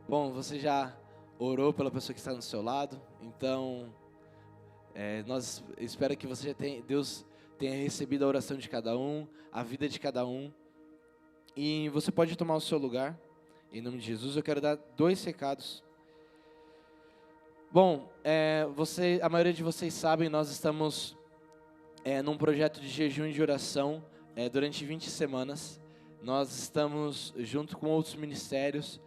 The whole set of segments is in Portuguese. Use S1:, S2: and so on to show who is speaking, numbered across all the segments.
S1: Bom, você já orou pela pessoa que está do seu lado, então nós espero que Deus tenha recebido a oração de cada um, a vida de cada um, e você pode tomar o seu lugar. Em nome de Jesus, eu quero dar 2 recados. Bom, a maioria de vocês sabem, nós estamos num projeto de jejum e de oração durante 20 semanas. Nós estamos junto com outros ministérios,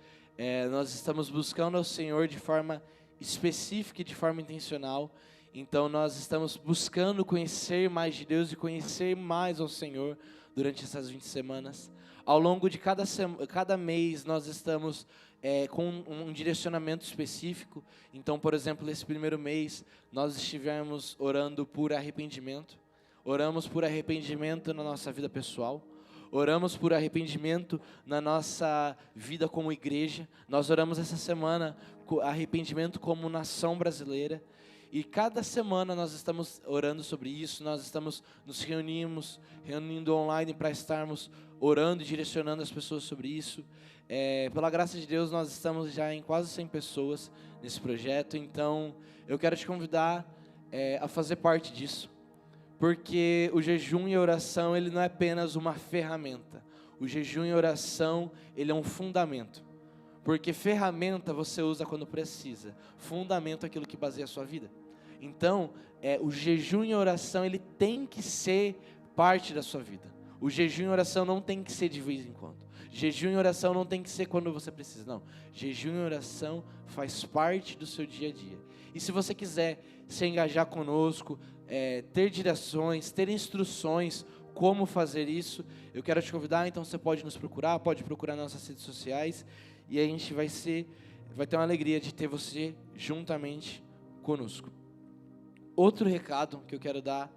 S1: nós estamos buscando ao Senhor de forma específica e de forma intencional. Então nós estamos buscando conhecer mais de Deus e conhecer mais ao Senhor durante essas 20 semanas. Ao longo de cada mês nós estamos com um direcionamento específico. Então, por exemplo, nesse primeiro mês nós estivemos orando por arrependimento. Oramos por arrependimento na nossa vida pessoal. Oramos por arrependimento na nossa vida como igreja. Nós oramos essa semana arrependimento como nação brasileira. E cada semana nós estamos orando sobre isso, nós estamos nos reunindo online para estarmos orando e direcionando as pessoas sobre isso. Pela graça de Deus, nós estamos já em quase 100 pessoas nesse projeto, então eu quero te convidar a fazer parte disso. Porque o jejum e a oração, ele não é apenas uma ferramenta. O jejum e a oração, ele é um fundamento. Porque ferramenta você usa quando precisa. Fundamento é aquilo que baseia a sua vida. Então, o jejum e a oração, ele tem que ser parte da sua vida. O jejum e a oração não tem que ser de vez em quando. Jejum e oração não tem que ser quando você precisa, não. Jejum e oração faz parte do seu dia a dia. E se você quiser se engajar conosco, ter direções, ter instruções, como fazer isso, eu quero te convidar. Então você pode nos procurar, pode procurar nas nossas redes sociais, e a gente vai ter uma alegria de ter você juntamente conosco. Outro recado que eu quero dar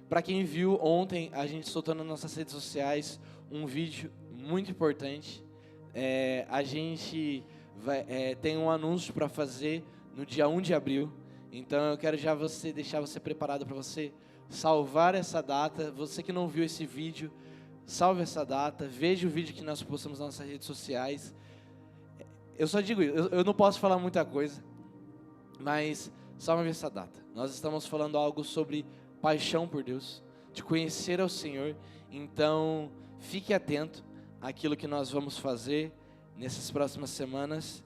S1: para quem viu ontem, a gente soltou nas nossas redes sociais um vídeo muito importante. A gente tem um anúncio para fazer no dia 1 de abril. Então eu quero já deixar você preparado para você salvar essa data. Você que não viu esse vídeo, salve essa data, veja o vídeo que nós postamos nas nossas redes sociais. Eu só digo isso, eu não posso falar muita coisa, mas salve essa data. Nós estamos falando algo sobre paixão por Deus, de conhecer ao Senhor. Então fique atento àquilo que nós vamos fazer nessas próximas semanas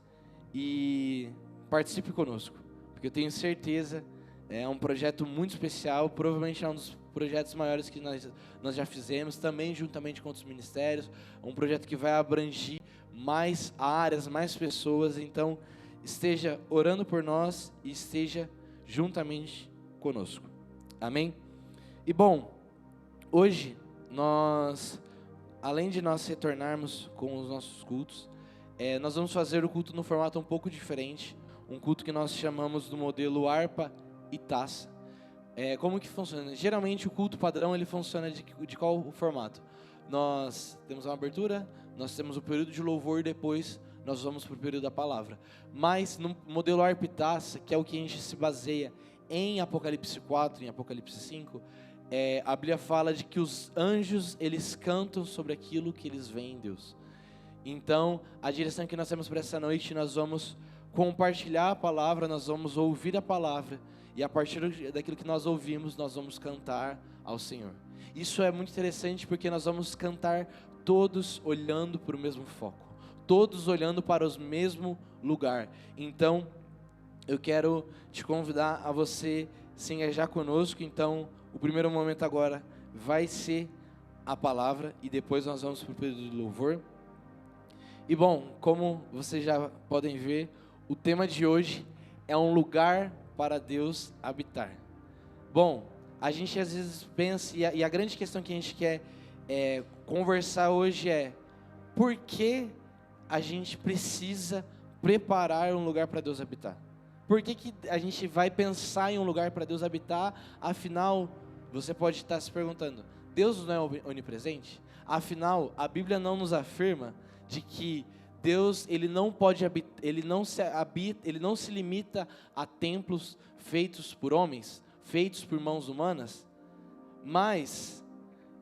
S1: e participe conosco. Porque eu tenho certeza, é um projeto muito especial, provavelmente é um dos projetos maiores que nós já fizemos, também juntamente com outros ministérios, um projeto que vai abranger mais áreas, mais pessoas. Então, esteja orando por nós e esteja juntamente conosco. Amém? E bom, hoje, além de nós retornarmos com os nossos cultos, nós vamos fazer o culto no formato um pouco diferente. Um culto que nós chamamos do modelo harpa e taça. Como que funciona? Geralmente o culto padrão ele funciona de qual formato? Nós temos uma abertura, nós temos o período de louvor e depois nós vamos para o período da palavra. Mas no modelo harpa e taça, que é o que a gente se baseia em Apocalipse 4, em Apocalipse 5, a Bíblia fala de que os anjos eles cantam sobre aquilo que eles veem em Deus. Então a direção que nós temos para essa noite, nós vamos compartilhar a palavra, nós vamos ouvir a palavra, e a partir daquilo que nós ouvimos, nós vamos cantar ao Senhor. Isso é muito interessante porque nós vamos cantar todos olhando para o mesmo foco, todos olhando para o mesmo lugar. Então, eu quero te convidar a você se engajar conosco. Então, o primeiro momento agora vai ser a palavra, e depois nós vamos para o período de louvor. E bom, como vocês já podem ver, o tema de hoje é um lugar para Deus habitar. Bom, a gente às vezes pensa, e a grande questão que a gente quer conversar hoje é: por que a gente precisa preparar um lugar para Deus habitar? Por que a gente vai pensar em um lugar para Deus habitar? Afinal, você pode estar se perguntando, Deus não é onipresente? Afinal, a Bíblia não nos afirma de que Deus ele não se limita a templos feitos por homens, feitos por mãos humanas. Mas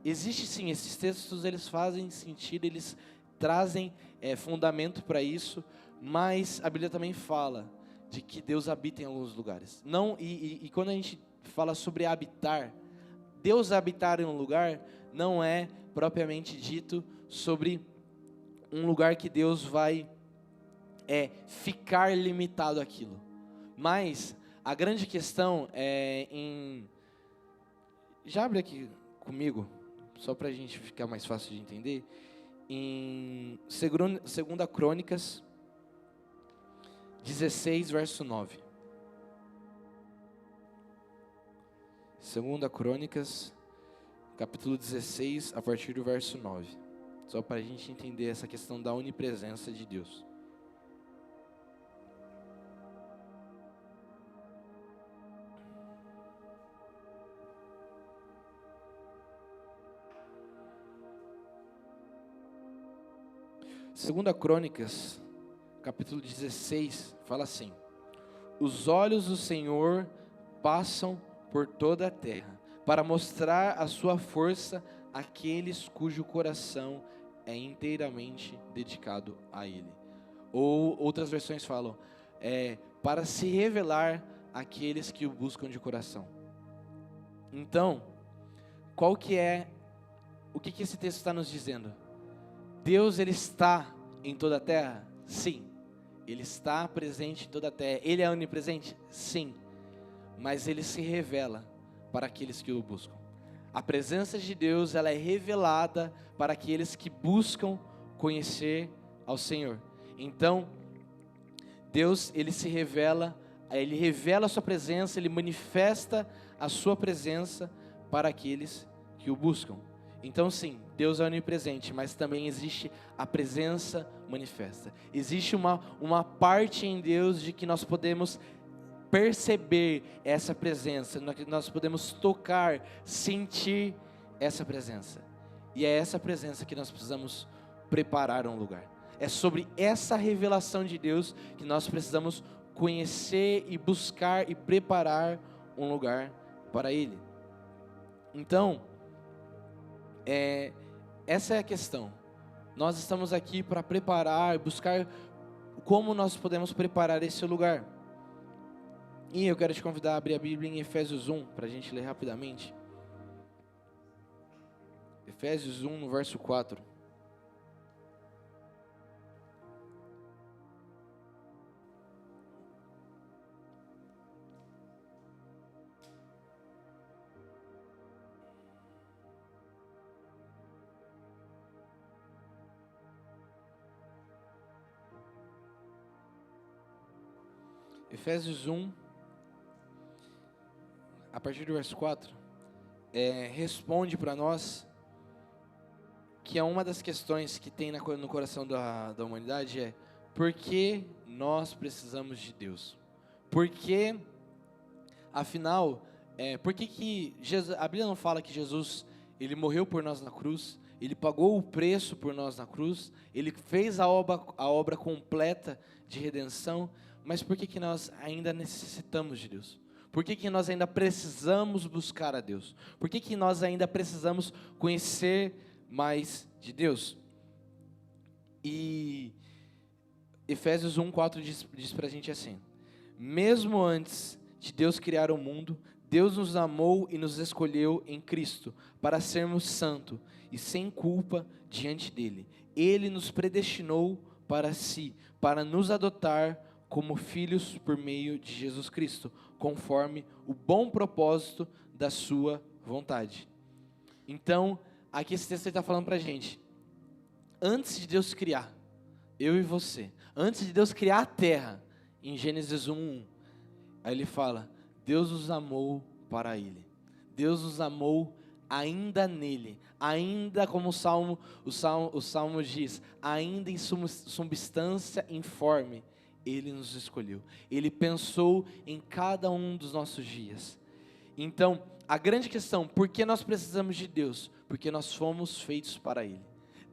S1: existe sim, esses textos eles fazem sentido, eles trazem fundamento para isso, mas a Bíblia também fala de que Deus habita em alguns lugares. Não, e quando a gente fala sobre habitar, Deus habitar em um lugar não é propriamente dito sobre um lugar que Deus vai ficar limitado àquilo. Mas a grande questão é já abre aqui comigo, só para a gente ficar mais fácil de entender, em 2 Crônicas 16, verso 9. 2 Crônicas, capítulo 16, a partir do verso 9. Só para a gente entender essa questão da onipresença de Deus. Segunda Crônicas, capítulo 16, fala assim: os olhos do Senhor passam por toda a terra, para mostrar a sua força àqueles cujo coração é inteiramente dedicado a Ele. Ou outras versões falam, para se revelar àqueles que o buscam de coração. Então, o que esse texto está nos dizendo? Deus, Ele está em toda a terra? Sim. Ele está presente em toda a terra. Ele é onipresente? Sim. Mas Ele se revela para aqueles que o buscam. A presença de Deus, ela é revelada para aqueles que buscam conhecer ao Senhor. Então, Deus, Ele se revela, Ele revela a sua presença, Ele manifesta a sua presença para aqueles que o buscam. Então sim, Deus é onipresente, mas também existe a presença manifesta. Existe uma parte em Deus de que nós podemos perceber essa presença, nós podemos tocar, sentir essa presença. E é essa presença que nós precisamos preparar um lugar. É sobre essa revelação de Deus que nós precisamos conhecer e buscar e preparar um lugar para Ele. Então, essa é a questão. Nós estamos aqui para preparar, buscar como nós podemos preparar esse lugar. E eu quero te convidar a abrir a Bíblia em Efésios 1, para a gente ler rapidamente. Efésios 1, no verso 4. Efésios 1, a partir do verso 4, responde para nós que é uma das questões que tem no coração da humanidade por que nós precisamos de Deus? Porque, afinal, por que Jesus, a Bíblia não fala que Jesus, Ele morreu por nós na cruz, Ele pagou o preço por nós na cruz, Ele fez a obra completa de redenção, mas por que nós ainda necessitamos de Deus? Por que nós ainda precisamos buscar a Deus? Por que nós ainda precisamos conhecer mais de Deus? E Efésios 1:4 diz pra gente assim: mesmo antes de Deus criar o mundo, Deus nos amou e nos escolheu em Cristo para sermos santos e sem culpa diante dele. Ele nos predestinou para si, para nos adotar como filhos por meio de Jesus Cristo, conforme o bom propósito da sua vontade. Então, aqui esse texto está falando para a gente, antes de Deus criar eu e você, antes de Deus criar a terra, em Gênesis 1:1, aí ele fala, Deus nos amou para Ele, Deus nos amou ainda nele, ainda como o Salmo diz, ainda em substância informe, Ele nos escolheu, Ele pensou em cada um dos nossos dias. Então, a grande questão, por que nós precisamos de Deus? Porque nós fomos feitos para Ele.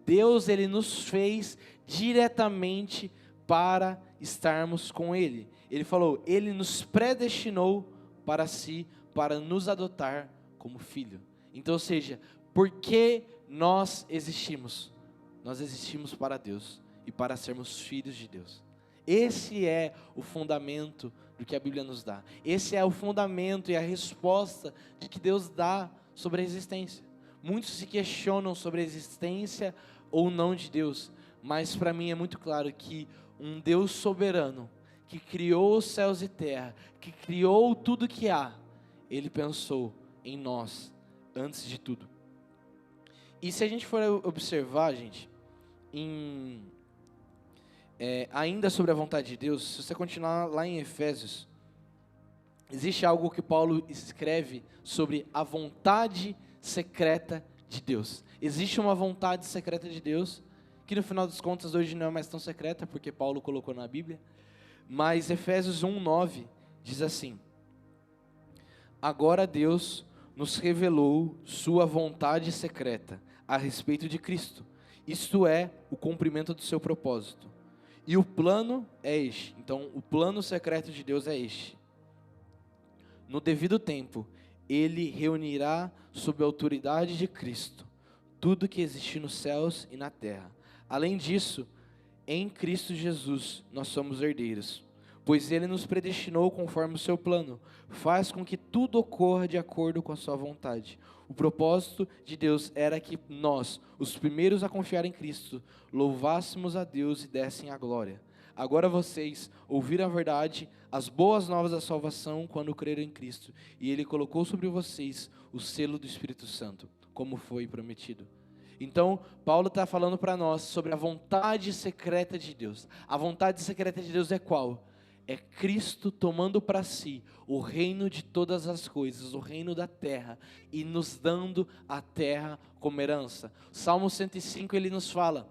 S1: Deus, Ele nos fez diretamente para estarmos com Ele. Ele falou, Ele nos predestinou para si, para nos adotar como filho. Então, ou seja, por que nós existimos? Nós existimos para Deus e para sermos filhos de Deus. Esse é o fundamento do que a Bíblia nos dá. Esse é o fundamento e a resposta de que Deus dá sobre a existência. Muitos se questionam sobre a existência ou não de Deus, mas para mim é muito claro que um Deus soberano, que criou os céus e terra, que criou tudo que há, Ele pensou em nós antes de tudo. E se a gente for observar, gente, ainda sobre a vontade de Deus, se você continuar lá em Efésios, existe algo que Paulo escreve sobre a vontade secreta de Deus. Existe uma vontade secreta de Deus, que no final das contas hoje não é mais tão secreta, porque Paulo colocou na Bíblia, mas Efésios 1:9 diz assim: agora Deus nos revelou sua vontade secreta a respeito de Cristo, isto é, o cumprimento do seu propósito. E o plano é este. Então, o plano secreto de Deus é este. No devido tempo, Ele reunirá sob a autoridade de Cristo tudo que existe nos céus e na terra. Além disso, em Cristo Jesus nós somos herdeiros, pois Ele nos predestinou conforme o seu plano, faz com que tudo ocorra de acordo com a sua vontade. O propósito de Deus era que nós, os primeiros a confiar em Cristo, louvássemos a Deus e dessem a glória. Agora vocês ouviram a verdade, as boas novas da salvação quando creram em Cristo, e Ele colocou sobre vocês o selo do Espírito Santo, como foi prometido. Então, Paulo está falando para nós sobre a vontade secreta de Deus. A vontade secreta de Deus é qual? É Cristo tomando para si o reino de todas as coisas, o reino da terra, e nos dando a terra como herança. Salmo 105 ele nos fala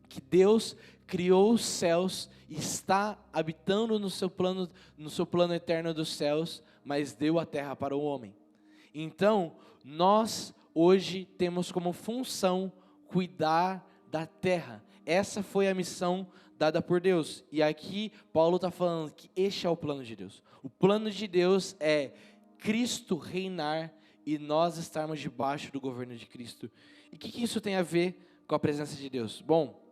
S1: que Deus criou os céus e está habitando no seu plano eterno dos céus, mas deu a terra para o homem. Então, nós hoje temos como função cuidar da terra. Essa foi a missão dada por Deus. E aqui Paulo está falando que este é o plano de Deus. O plano de Deus é Cristo reinar e nós estarmos debaixo do governo de Cristo. E o que isso tem a ver com a presença de Deus? Bom,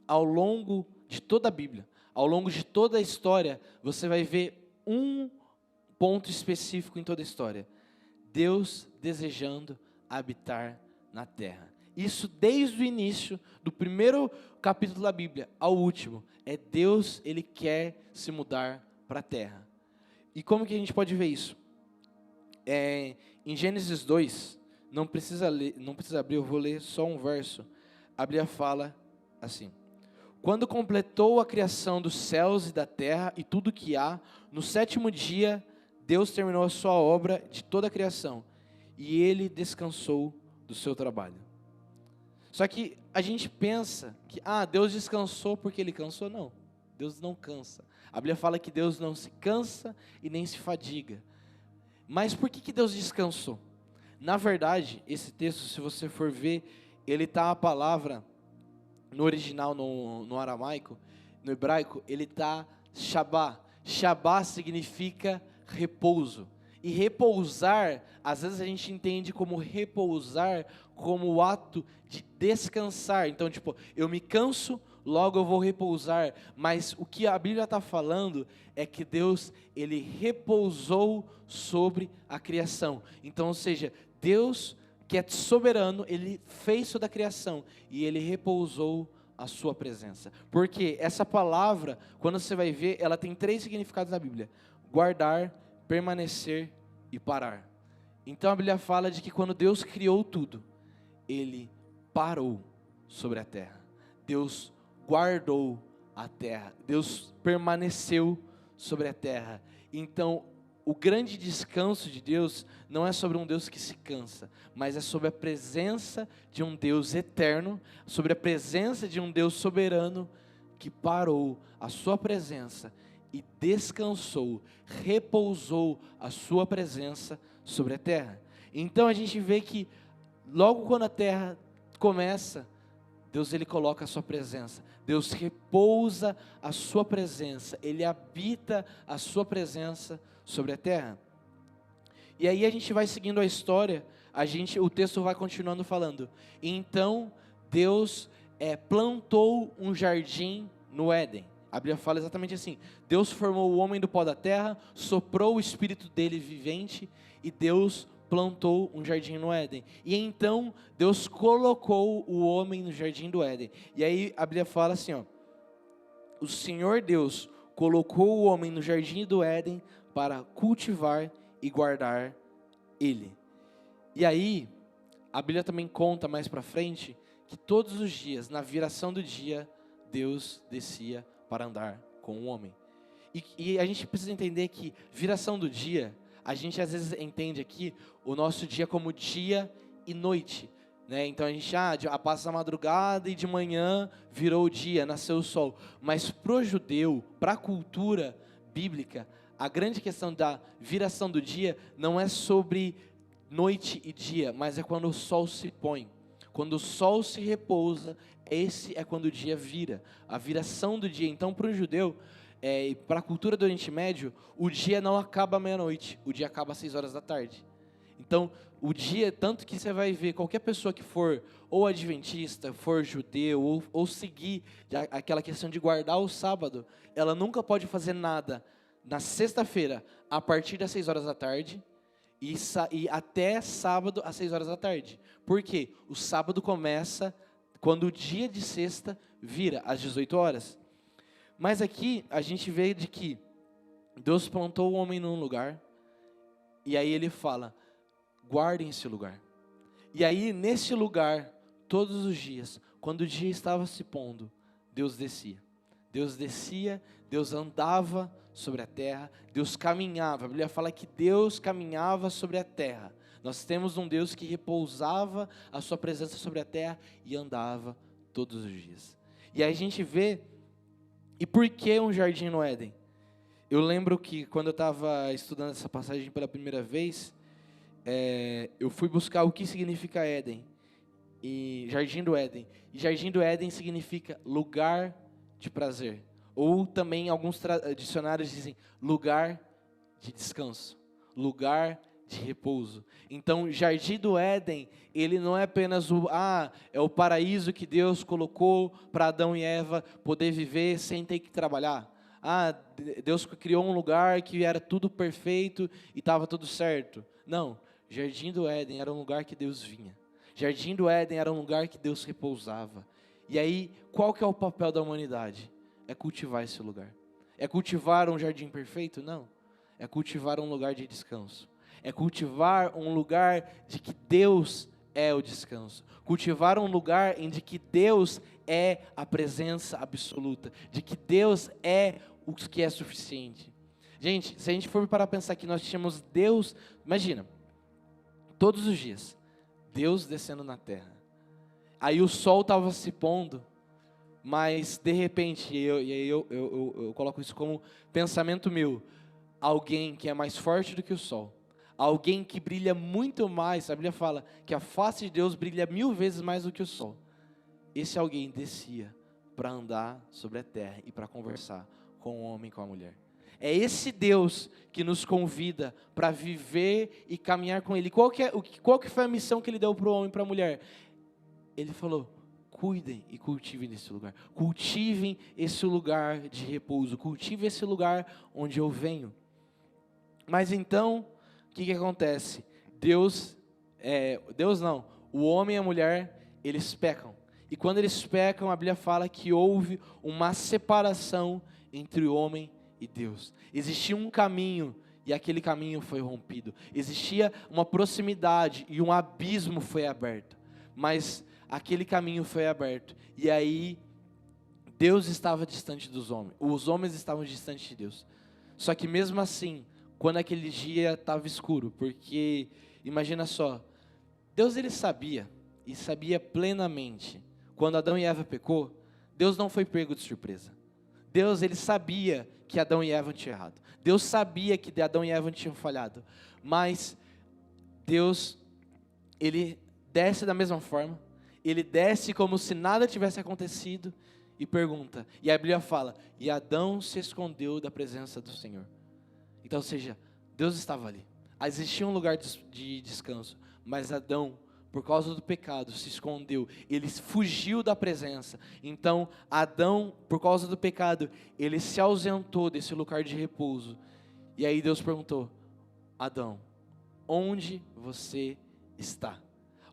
S1: ao longo de toda a Bíblia, ao longo de toda a história, você vai ver um ponto específico em toda a história: Deus desejando habitar na terra. Isso desde o início, do primeiro capítulo da Bíblia ao último, é Deus, Ele quer se mudar para a terra. E como que a gente pode ver isso? Em Gênesis 2, não precisa abrir, eu vou ler só um verso. A Bíblia fala assim: quando completou a criação dos céus e da terra e tudo que há, no sétimo dia, Deus terminou a sua obra de toda a criação, e Ele descansou do seu trabalho. Só que a gente pensa que, Deus descansou porque Ele cansou. Não, Deus não cansa. A Bíblia fala que Deus não se cansa e nem se fadiga. Mas por que Deus descansou? Na verdade, esse texto, se você for ver, ele está a palavra, no original, no aramaico, no hebraico, ele está Shabá. Shabá significa repouso. E repousar, às vezes a gente entende como repousar como o ato de descansar. Então, tipo, eu me canso, logo eu vou repousar. Mas o que a Bíblia está falando é que Deus, Ele repousou sobre a criação. Então, ou seja, Deus, que é soberano, Ele fez toda a criação e Ele repousou a sua presença. Porque essa palavra, quando você vai ver, ela tem 3 significados na Bíblia: guardar, permanecer e parar. Então a Bíblia fala de que quando Deus criou tudo, Ele parou sobre a terra. Deus guardou a terra. Deus permaneceu sobre a terra. Então, o grande descanso de Deus não é sobre um Deus que se cansa, mas é sobre a presença de um Deus eterno, sobre a presença de um Deus soberano que parou a sua presença e descansou, repousou a sua presença sobre a terra. Então a gente vê que logo quando a terra começa, Deus ele coloca a sua presença, Deus repousa a sua presença, Ele habita a sua presença sobre a terra. E aí a gente vai seguindo a história, o texto vai continuando falando. Então Deus plantou um jardim no Éden. A Bíblia fala exatamente assim: Deus formou o homem do pó da terra, soprou o espírito dele vivente e Deus plantou um jardim no Éden. E então Deus colocou o homem no jardim do Éden. E aí a Bíblia fala assim, ó: o Senhor Deus colocou o homem no jardim do Éden para cultivar e guardar ele. E aí a Bíblia também conta mais para frente que todos os dias, na viração do dia, Deus descia para andar com o homem. E a gente precisa entender que viração do dia, a gente às vezes entende aqui o nosso dia como dia e noite, né? Então a gente passa a madrugada e de manhã virou o dia, nasceu o sol. Mas para o judeu, para a cultura bíblica, a grande questão da viração do dia não é sobre noite e dia, mas é quando o sol se põe. Quando o sol se repousa, esse é quando o dia vira, a viração do dia. Então, para o judeu, para a cultura do Oriente Médio, o dia não acaba à meia-noite, o dia acaba às 6 horas da tarde. Então, o dia, tanto que você vai ver qualquer pessoa que for ou adventista, for judeu, ou seguir aquela questão de guardar o sábado, ela nunca pode fazer nada na sexta-feira, a partir das 6 horas da tarde, e até sábado às 6 horas da tarde. Por quê? O sábado começa quando o dia de sexta vira às 18 horas. Mas aqui a gente vê de que Deus plantou o homem num lugar, e aí ele fala: guardem esse lugar. E aí nesse lugar, todos os dias, quando o dia estava se pondo, Deus descia. Deus descia, Deus andava sobre a terra, Deus caminhava. A Bíblia fala que Deus caminhava sobre a terra. Nós temos um Deus que repousava a sua presença sobre a terra e andava todos os dias. E aí a gente vê, e por que um jardim no Éden? Eu lembro que quando eu estava estudando essa passagem pela primeira vez, eu fui buscar o que significa Éden, e Jardim do Éden. E Jardim do Éden significa lugar de prazer. Ou também alguns dicionários dizem lugar de descanso, lugar de repouso. Então, Jardim do Éden, ele não é apenas é o paraíso que Deus colocou para Adão e Eva poder viver sem ter que trabalhar. Deus criou um lugar que era tudo perfeito e estava tudo certo. Não, Jardim do Éden era um lugar que Deus vinha. Jardim do Éden era um lugar que Deus repousava. E aí, qual que é o papel da humanidade? É cultivar esse lugar. É cultivar um jardim perfeito? Não. É cultivar um lugar de descanso. É cultivar um lugar de que Deus é o descanso. Cultivar um lugar em que Deus é a presença absoluta. De que Deus é o que é suficiente. Gente, se a gente for para pensar que nós tínhamos Deus, imagina, todos os dias, Deus descendo na terra. Aí o sol estava se pondo, mas de repente, eu coloco isso como pensamento meu, alguém que é mais forte do que o sol, alguém que brilha muito mais, a Bíblia fala que a face de Deus brilha 1000 vezes mais do que o sol. Esse alguém descia para andar sobre a terra e para conversar com o homem e com a mulher. É esse Deus que nos convida para viver e caminhar com Ele. Qual que foi a missão que Ele deu para o homem e para a mulher? Ele falou: cuidem e cultivem esse lugar. Cultivem esse lugar de repouso. Cultivem esse lugar onde eu venho. Mas então, o que acontece? O homem e a mulher, eles pecam. E quando eles pecam, a Bíblia fala que houve uma separação entre o homem e Deus. Existia um caminho e aquele caminho foi rompido. Existia uma proximidade e um abismo foi aberto. Mas aquele caminho foi aberto. E aí Deus estava distante dos homens. Os homens estavam distantes de Deus. Só que mesmo assim, quando aquele dia estava escuro, porque imagina só, Deus ele sabia, e sabia plenamente, quando Adão e Eva pecou, Deus não foi pego de surpresa. Deus ele sabia que Adão e Eva tinham errado. Deus sabia que Adão e Eva tinham falhado. Mas Deus, ele desce da mesma forma, ele desce como se nada tivesse acontecido e pergunta. E a Bíblia fala, e Adão se escondeu da presença do Senhor. Então, ou seja, Deus estava ali. Existia um lugar de descanso, mas Adão, por causa do pecado, se escondeu, ele fugiu da presença. Então, Adão, por causa do pecado, ele se ausentou desse lugar de repouso. E aí Deus perguntou: Adão, onde você está?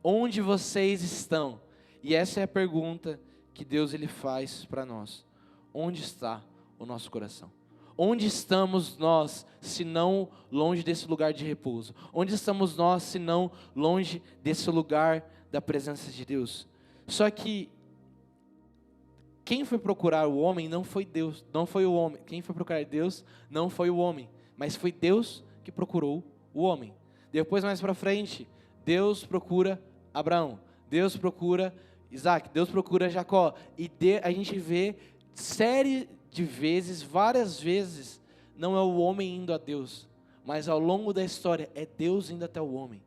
S1: Onde vocês estão? E essa é a pergunta que Deus ele faz para nós. Onde está o nosso coração? Onde estamos nós, se não longe desse lugar de repouso? Onde estamos nós, se não longe desse lugar da presença de Deus? Só que quem foi procurar o homem não foi Deus, não foi o homem. Quem foi procurar Deus não foi o homem, mas foi Deus que procurou o homem. Depois, mais para frente, Deus procura Abraão, Deus procura Isaac, Deus procura Jacó. E a gente vê série de vezes, várias vezes, não é o homem indo a Deus, mas ao longo da história é Deus indo até o homem.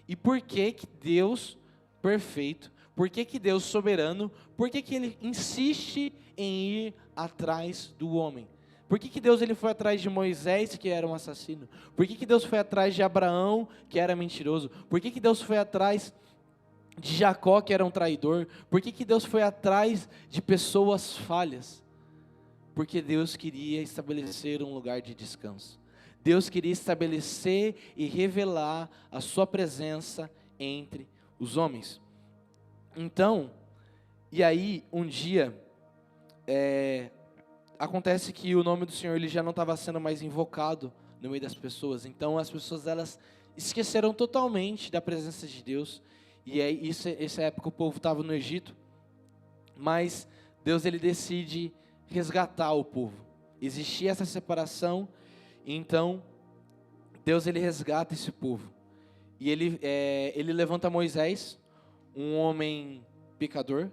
S1: E por que que Deus perfeito, por que que Deus soberano, por que que Ele insiste em ir atrás do homem? Por que que Deus ele foi atrás de Moisés, que era um assassino? Por que que Deus foi atrás de Abraão, que era mentiroso? Por que que Deus foi atrás de Jacó, que era um traidor? Por que que Deus foi atrás de pessoas falhas? Porque Deus queria estabelecer um lugar de descanso. Deus queria estabelecer e revelar a sua presença entre os homens. Então, e aí, um dia, acontece que o nome do Senhor ele já não estava sendo mais invocado no meio das pessoas. Então, as pessoas elas esqueceram totalmente da presença de Deus. E aí, essa época o povo estava no Egito, mas Deus ele decide resgatar o povo. Existia essa separação, então Deus ele resgata esse povo. E ele levanta Moisés, um homem pecador.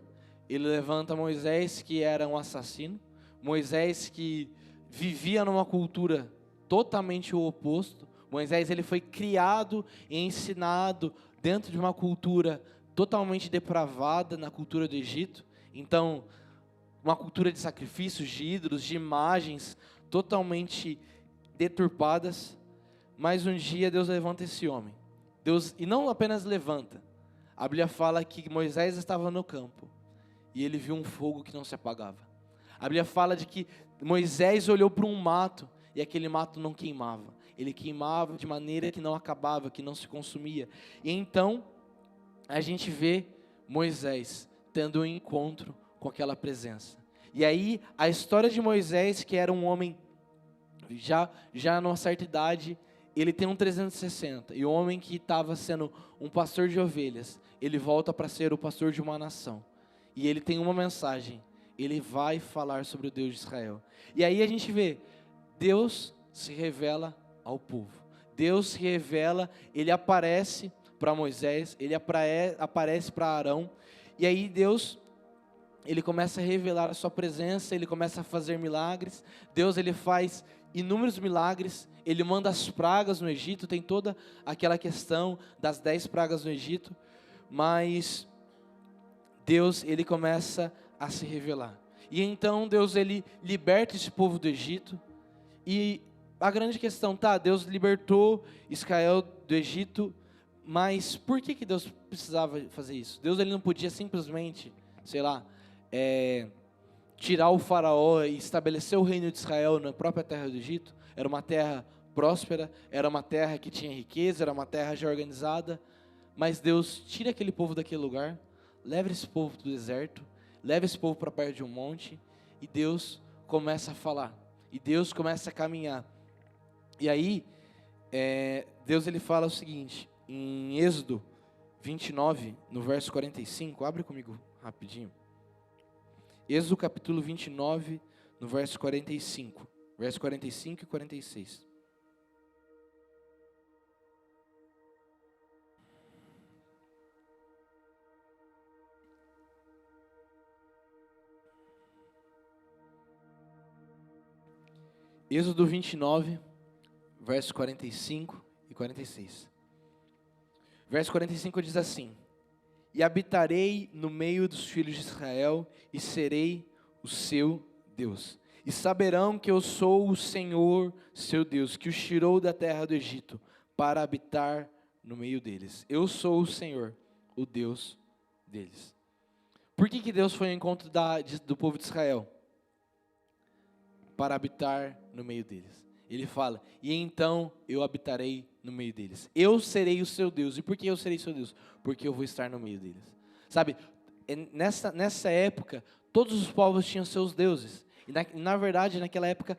S1: Ele levanta Moisés, que era um assassino. Moisés que vivia numa cultura totalmente o oposto. Moisés ele foi criado e ensinado dentro de uma cultura totalmente depravada, na cultura do Egito. Então, uma cultura de sacrifícios, de ídolos, de imagens totalmente deturpadas. Mas um dia Deus levanta esse homem. Deus, e não apenas levanta. A Bíblia fala que Moisés estava no campo e ele viu um fogo que não se apagava. A Bíblia fala de que Moisés olhou para um mato e aquele mato não queimava. Ele queimava de maneira que não acabava, que não se consumia. E então, a gente vê Moisés tendo um encontro com aquela presença. E aí, a história de Moisés, que era um homem já numa certa idade, ele tem um 360. E o homem que estava sendo um pastor de ovelhas, ele volta para ser o pastor de uma nação. E ele tem uma mensagem. Ele vai falar sobre o Deus de Israel. E aí a gente vê, Deus se revela ao povo. Deus se revela, ele aparece para Moisés, ele aparece para Arão. E aí Deus, ele começa a revelar a sua presença, ele começa a fazer milagres. Deus, ele faz inúmeros milagres. Ele manda as pragas no Egito, tem toda aquela questão das 10 pragas no Egito. Mas Deus, ele começa a se revelar. E então Deus, ele liberta esse povo do Egito. E a grande questão, Deus libertou Israel do Egito, mas por que Deus precisava fazer isso? Deus, ele não podia simplesmente, tirar o faraó e estabelecer o reino de Israel na própria terra do Egito? Era uma terra próspera, era uma terra que tinha riqueza, era uma terra já organizada, mas Deus tira aquele povo daquele lugar, leva esse povo do deserto, leva esse povo para perto de um monte, e Deus começa a falar, e Deus começa a caminhar. E aí, Deus ele fala o seguinte, em Êxodo 29, no verso 45, abre comigo rapidinho. Êxodo capítulo 29, no verso 45. Verso 45 e 46. Êxodo 29, verso 45 e 46. Verso 45 diz assim: E habitarei no meio dos filhos de Israel, e serei o seu Deus. E saberão que eu sou o Senhor, seu Deus, que os tirou da terra do Egito, para habitar no meio deles. Eu sou o Senhor, o Deus deles. Por que Deus foi ao encontro do povo de Israel? Para habitar no meio deles. Ele fala, e então eu habitarei no meio deles. Eu serei o seu Deus. E por que eu serei seu Deus? Porque eu vou estar no meio deles. Sabe, nessa época, todos os povos tinham seus deuses. E na verdade, naquela época,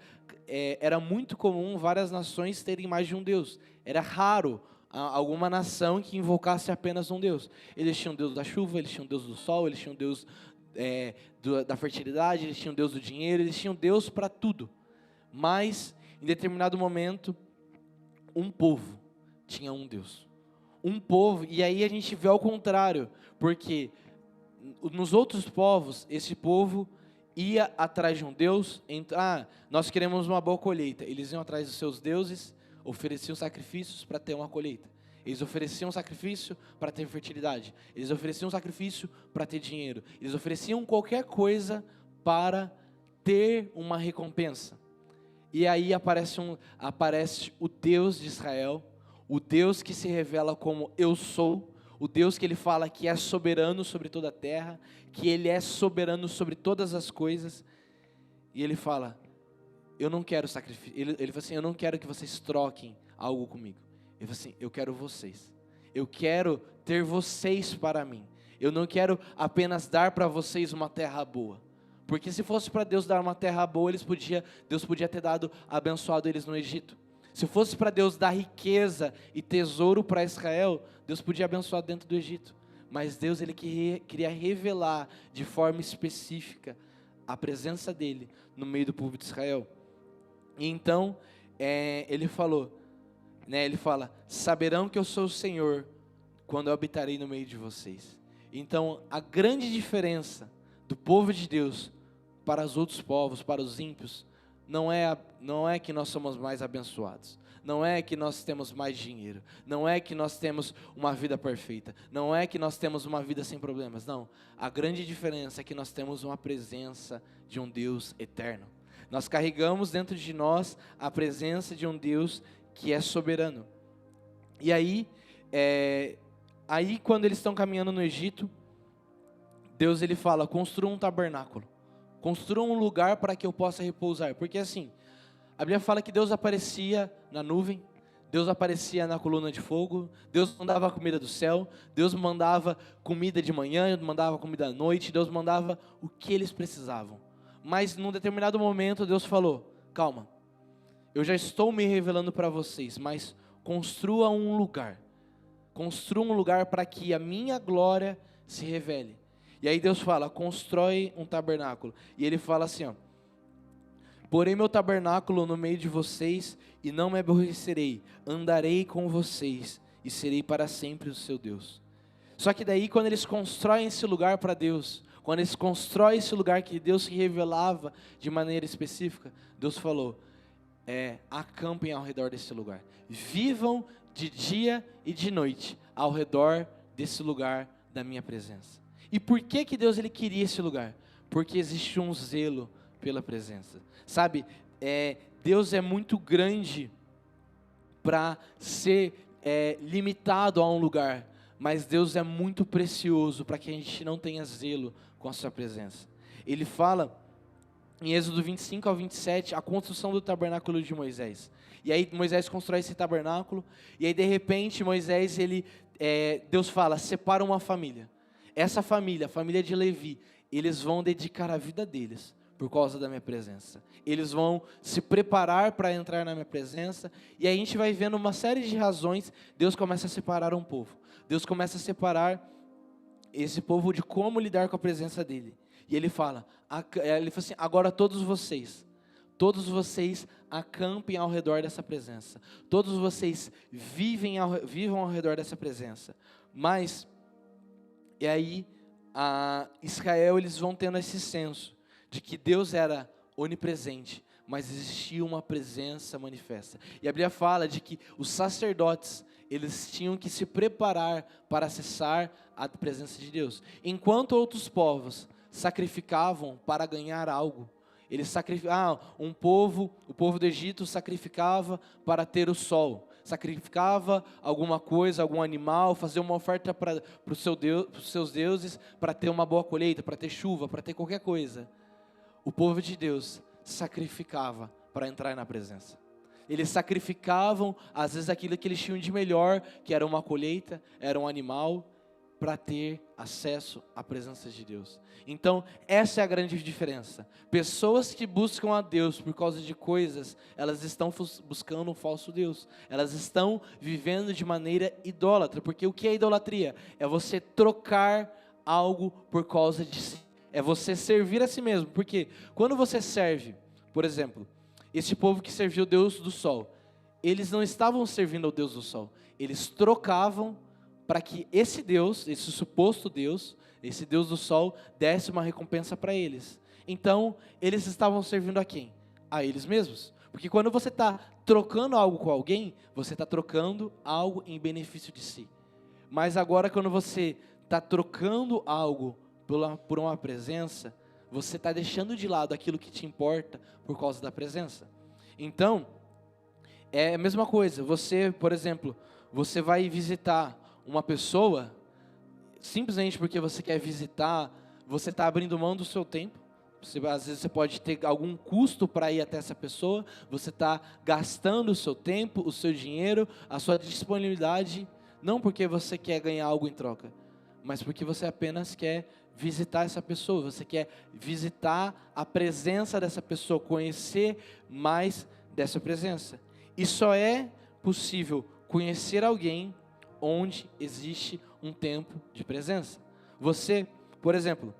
S1: era muito comum várias nações terem mais de um Deus. Era raro alguma nação que invocasse apenas um Deus. Eles tinham o Deus da chuva, eles tinham o Deus do sol, eles tinham o Deus da fertilidade, eles tinham o Deus do dinheiro, eles tinham Deus para tudo. Mas, em determinado momento, um povo tinha um Deus. Um povo, e aí a gente vê ao contrário, porque nos outros povos, esse povo ia atrás de um Deus, nós queremos uma boa colheita. Eles iam atrás dos seus deuses, ofereciam sacrifícios para ter uma colheita. Eles ofereciam sacrifício para ter fertilidade. Eles ofereciam sacrifício para ter dinheiro. Eles ofereciam qualquer coisa para ter uma recompensa. E aí aparece o Deus de Israel, o Deus que se revela como eu sou, o Deus que ele fala que é soberano sobre toda a terra, que ele é soberano sobre todas as coisas. E ele fala, eu não quero sacrifício. Ele fala assim, eu não quero que vocês troquem algo comigo. Ele fala assim, eu quero vocês. Eu quero ter vocês para mim. Eu não quero apenas dar para vocês uma terra boa. Porque se fosse para Deus dar uma terra boa, Deus podia ter abençoado eles no Egito. Se fosse para Deus dar riqueza e tesouro para Israel, Deus podia abençoar dentro do Egito. Mas Deus ele queria revelar de forma específica a presença dele no meio do povo de Israel. E então, ele falou, ele fala, saberão que eu sou o Senhor quando eu habitarei no meio de vocês. Então, a grande diferença do povo de Deus para os outros povos, para os ímpios, não é que nós somos mais abençoados, não é que nós temos mais dinheiro, não é que nós temos uma vida perfeita, não é que nós temos uma vida sem problemas, não. A grande diferença é que nós temos uma presença de um Deus eterno. Nós carregamos dentro de nós a presença de um Deus que é soberano. E aí quando eles estão caminhando no Egito, Deus ele fala, construa um tabernáculo. Construa um lugar para que eu possa repousar. Porque assim, a Bíblia fala que Deus aparecia na nuvem, Deus aparecia na coluna de fogo, Deus mandava comida do céu, Deus mandava comida de manhã, mandava comida à noite, Deus mandava o que eles precisavam. Mas num determinado momento Deus falou, calma, eu já estou me revelando para vocês, mas construa um lugar para que a minha glória se revele. E aí Deus fala, constrói um tabernáculo. E ele fala assim, porém meu tabernáculo no meio de vocês e não me aborrecerei, andarei com vocês e serei para sempre o seu Deus. Só que daí quando eles constroem esse lugar para Deus, quando eles constroem esse lugar que Deus se revelava de maneira específica, Deus falou, acampem ao redor desse lugar. Vivam de dia e de noite ao redor desse lugar da minha presença. E por que Deus ele queria esse lugar? Porque existe um zelo pela presença. Sabe, Deus é muito grande para ser limitado a um lugar, mas Deus é muito precioso para que a gente não tenha zelo com a sua presença. Ele fala em Êxodo 25 ao 27, a construção do tabernáculo de Moisés. E aí Moisés constrói esse tabernáculo, e aí de repente Deus fala, separa uma família. Essa família, a família de Levi, eles vão dedicar a vida deles por causa da minha presença. Eles vão se preparar para entrar na minha presença, e aí a gente vai vendo uma série de razões, Deus começa a separar um povo. Deus começa a separar esse povo de como lidar com a presença dele. E ele fala assim, agora todos vocês acampem ao redor dessa presença. Todos vocês vivam ao redor dessa presença. Mas, e aí, Israel, eles vão tendo esse senso de que Deus era onipresente, mas existia uma presença manifesta. E a Bíblia fala de que os sacerdotes, eles tinham que se preparar para acessar a presença de Deus. Enquanto outros povos sacrificavam para ganhar algo, eles sacrificavam, o povo do Egito sacrificava para ter o sol, sacrificava alguma coisa, algum animal, fazia uma oferta para os seus deuses, para ter uma boa colheita, para ter chuva, para ter qualquer coisa. O povo de Deus sacrificava para entrar na presença. Eles sacrificavam, às vezes, aquilo que eles tinham de melhor, que era uma colheita, era um animal, para ter acesso à presença de Deus. Então, essa é a grande diferença. Pessoas que buscam a Deus por causa de coisas, elas estão buscando um falso Deus. Elas estão vivendo de maneira idólatra. Porque o que é idolatria? É você trocar algo por causa de si. É você servir a si mesmo. Porque quando você serve, por exemplo, este povo que serviu o Deus do Sol, eles não estavam servindo ao Deus do Sol. Eles trocavam para que esse Deus, esse suposto Deus, esse Deus do Sol, desse uma recompensa para eles. Então, eles estavam servindo a quem? A eles mesmos. Porque quando você está trocando algo com alguém, você está trocando algo em benefício de si. Mas agora, quando você está trocando algo por uma presença, você está deixando de lado aquilo que te importa por causa da presença. Então, é a mesma coisa. Você, por exemplo, você vai visitar uma pessoa, simplesmente porque você quer visitar, você está abrindo mão do seu tempo. Às vezes você pode ter algum custo para ir até essa pessoa, você está gastando o seu tempo, o seu dinheiro, a sua disponibilidade, não porque você quer ganhar algo em troca, mas porque você apenas quer visitar essa pessoa, você quer visitar a presença dessa pessoa, conhecer mais dessa presença. E só é possível conhecer alguém onde existe um tempo de presença. Você, por exemplo,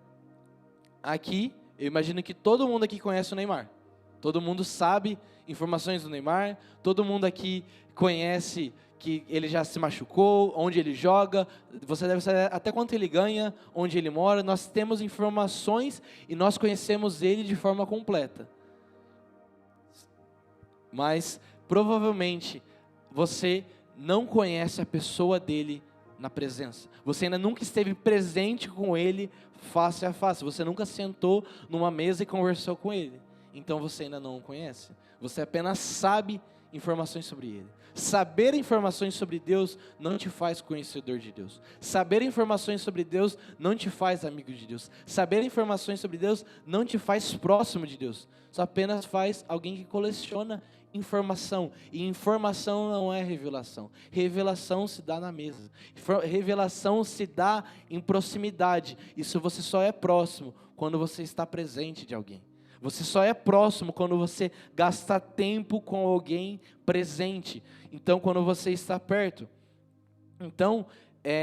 S1: aqui, eu imagino que todo mundo aqui conhece o Neymar. Todo mundo sabe informações do Neymar, todo mundo aqui conhece que ele já se machucou, onde ele joga, você deve saber até quanto ele ganha, onde ele mora. Nós temos informações e nós conhecemos ele de forma completa. Mas, provavelmente, você não conhece a pessoa dele na presença. Você ainda nunca esteve presente com ele face a face. Você nunca sentou numa mesa e conversou com ele. Então você ainda não o conhece. Você apenas sabe informações sobre ele. Saber informações sobre Deus não te faz conhecedor de Deus. Saber informações sobre Deus não te faz amigo de Deus. Saber informações sobre Deus não te faz próximo de Deus. Só apenas faz alguém que coleciona informação. E informação não é revelação. Revelação se dá na mesa. Revelação se dá em proximidade. Isso você só é próximo quando você está presente de alguém. Você só é próximo quando você gasta tempo com alguém presente. Então, quando você está perto. Então,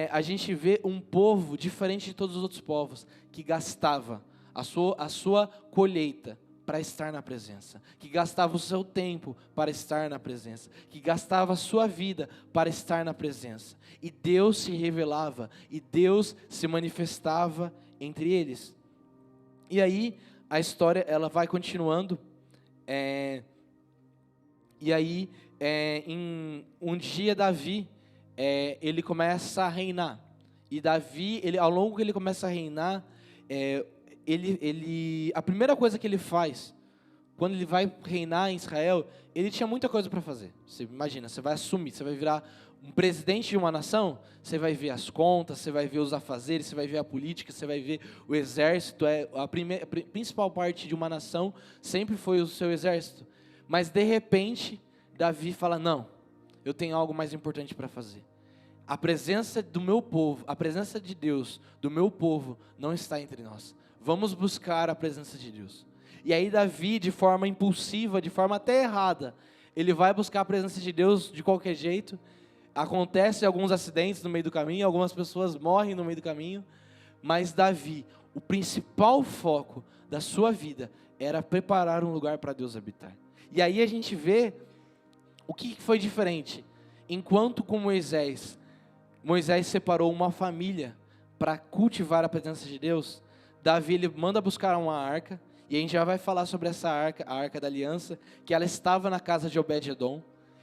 S1: a gente vê um povo diferente de todos os outros povos, que gastava a sua colheita para estar na presença, que gastava o seu tempo para estar na presença, que gastava a sua vida para estar na presença. E Deus se revelava, e Deus se manifestava entre eles. E aí, a história ela vai continuando, e aí, em um dia Davi, ele começa a reinar, e Davi, ao longo que ele começa a reinar, a primeira coisa que ele faz, quando ele vai reinar em Israel, ele tinha muita coisa para fazer. Você imagina, você vai assumir, você vai virar um presidente de uma nação, você vai ver as contas, você vai ver os afazeres, você vai ver a política, você vai ver o exército. A principal parte de uma nação sempre foi o seu exército. Mas de repente, Davi fala, não, eu tenho algo mais importante para fazer. A presença do meu povo, a presença de Deus, do meu povo, não está entre nós. Vamos buscar a presença de Deus. E aí Davi, de forma impulsiva, de forma até errada, ele vai buscar a presença de Deus de qualquer jeito. Acontecem alguns acidentes no meio do caminho, algumas pessoas morrem no meio do caminho, mas Davi, o principal foco da sua vida era preparar um lugar para Deus habitar. E aí a gente vê o que foi diferente. Enquanto com Moisés separou uma família para cultivar a presença de Deus, Davi ele manda buscar uma arca, e a gente já vai falar sobre essa arca, a arca da aliança, que ela estava na casa de Obed-edom,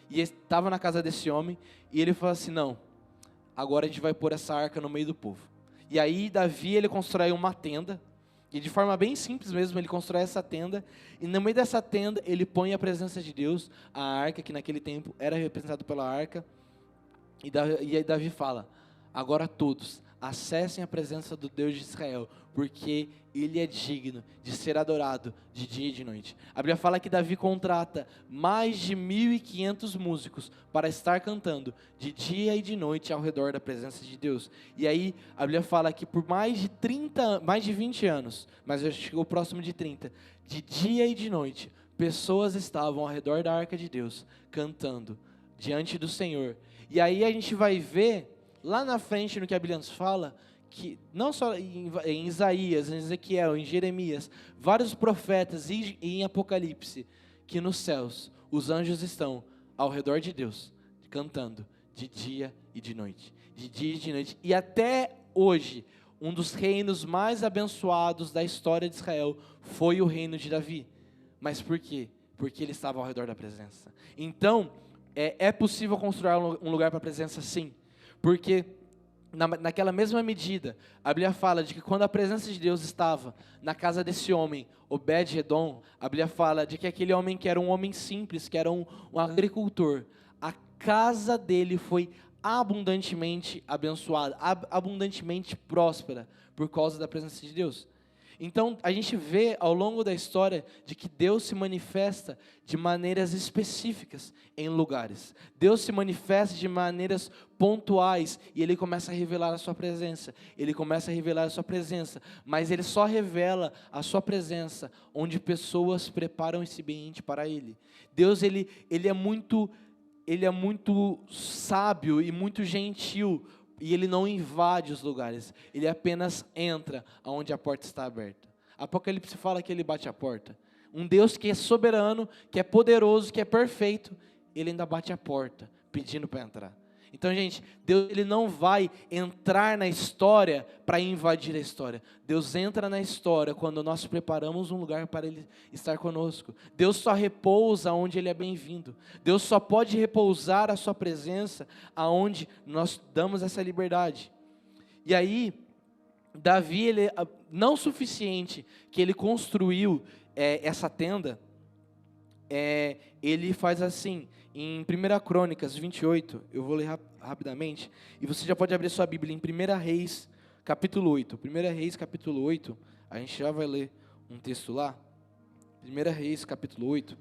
S1: e estava na casa desse homem, e ele falou assim, não, agora a gente vai pôr essa arca no meio do povo. E aí Davi ele constrói uma tenda, E de forma bem simples mesmo, ele constrói essa tenda, e no meio dessa tenda ele põe a presença de Deus, a arca, que naquele tempo era representada pela arca, e aí Davi fala: agora todos acessem a presença do Deus de Israel, porque Ele é digno de ser adorado de dia e de noite. A Bíblia fala que Davi contrata mais de 1.500 músicos para estar cantando de dia e de noite ao redor da presença de Deus. E aí a Bíblia fala que por mais de 20 anos, mas já chegou próximo de 30, de dia e de noite, pessoas estavam ao redor da arca de Deus, cantando diante do Senhor. E aí a gente vai ver lá na frente, no que a Bíblia nos fala, que não só em Isaías, em Ezequiel, em Jeremias, vários profetas e em Apocalipse, que nos céus os anjos estão ao redor de Deus, cantando de dia e de noite, de dia e de noite. E até hoje, um dos reinos mais abençoados da história de Israel foi o reino de Davi. Mas por quê? Porque ele estava ao redor da presença. Então, é possível construir um lugar para a presença, sim. Porque naquela mesma medida, a Bíblia fala de que quando a presença de Deus estava na casa desse homem, Obed-Edom, a Bíblia fala de que aquele homem que era um homem simples, que era um agricultor, a casa dele foi abundantemente abençoada, abundantemente próspera, por causa da presença de Deus. Então, a gente vê ao longo da história de que Deus se manifesta de maneiras específicas em lugares. Deus se manifesta de maneiras pontuais e Ele começa a revelar a sua presença. Ele começa a revelar a sua presença, mas Ele só revela a sua presença onde pessoas preparam esse ambiente para Ele. Deus, Ele é muito sábio e muito gentil. E Ele não invade os lugares, Ele apenas entra onde a porta está aberta. Apocalipse fala que Ele bate a porta. Um Deus que é soberano, que é poderoso, que é perfeito, Ele ainda bate a porta, pedindo para entrar. Então, gente, Deus, Ele não vai entrar na história para invadir a história. Deus entra na história quando nós preparamos um lugar para Ele estar conosco. Deus só repousa onde Ele é bem-vindo. Deus só pode repousar a sua presença aonde nós damos essa liberdade. E aí, Davi, ele não suficiente que ele construiu essa tenda, ele faz assim. Em 1 Crônicas 28, eu vou ler rapidamente, e você já pode abrir sua Bíblia em 1 Reis, capítulo 8. 1 Reis, capítulo 8, a gente já vai ler um texto lá. 1 Reis, capítulo 8.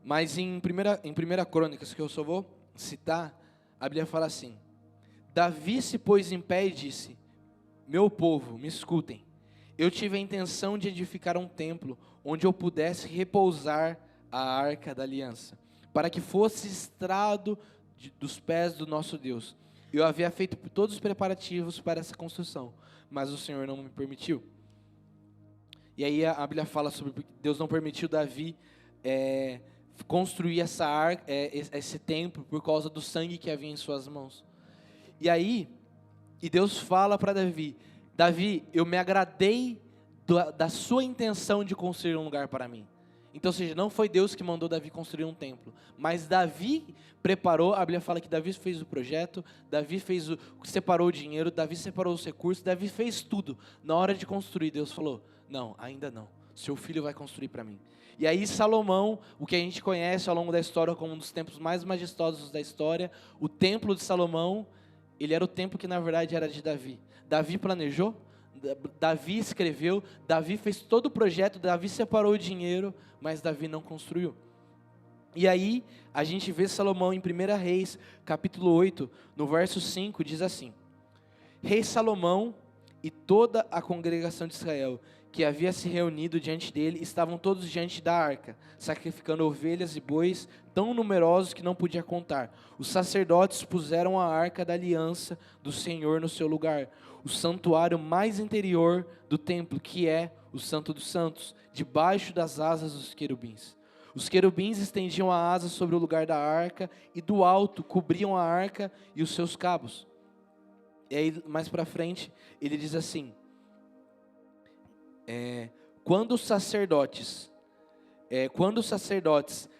S1: Mas em 1 Crônicas, que eu só vou citar, a Bíblia fala assim: Davi se pôs em pé e disse: meu povo, me escutem. Eu tive a intenção de edificar um templo onde eu pudesse repousar a arca da aliança, para que fosse estrado dos pés do nosso Deus. Eu havia feito todos os preparativos para essa construção, mas o Senhor não me permitiu. E aí a Bíblia fala sobre que Deus não permitiu Davi construir essa arca, esse templo, por causa do sangue que havia em suas mãos. E aí, Deus fala para Davi: Davi, eu me agradei da sua intenção de construir um lugar para mim. Então, ou seja, não foi Deus que mandou Davi construir um templo, mas Davi preparou. A Bíblia fala que Davi fez o projeto, Davi separou o dinheiro, Davi separou os recursos, Davi fez tudo. Na hora de construir, Deus falou: não, ainda não, seu filho vai construir para mim. E aí Salomão, o que a gente conhece ao longo da história como um dos templos mais majestosos da história, o templo de Salomão, ele era o templo que na verdade era de Davi. Davi planejou, Davi escreveu, Davi fez todo o projeto, Davi separou o dinheiro, mas Davi não construiu. E aí, a gente vê Salomão em 1 Reis, capítulo 8, no verso 5, diz assim: Rei Salomão e toda a congregação de Israel, que havia se reunido diante dele, estavam todos diante da arca, sacrificando ovelhas e bois, tão numerosos que não podia contar. Os sacerdotes puseram a arca da aliança do Senhor no seu lugar, o santuário mais interior do templo, que é o Santo dos Santos, debaixo das asas dos querubins. Os querubins estendiam a asa sobre o lugar da arca, e do alto cobriam a arca e os seus cabos. E aí, mais para frente, ele diz assim: quando os sacerdotes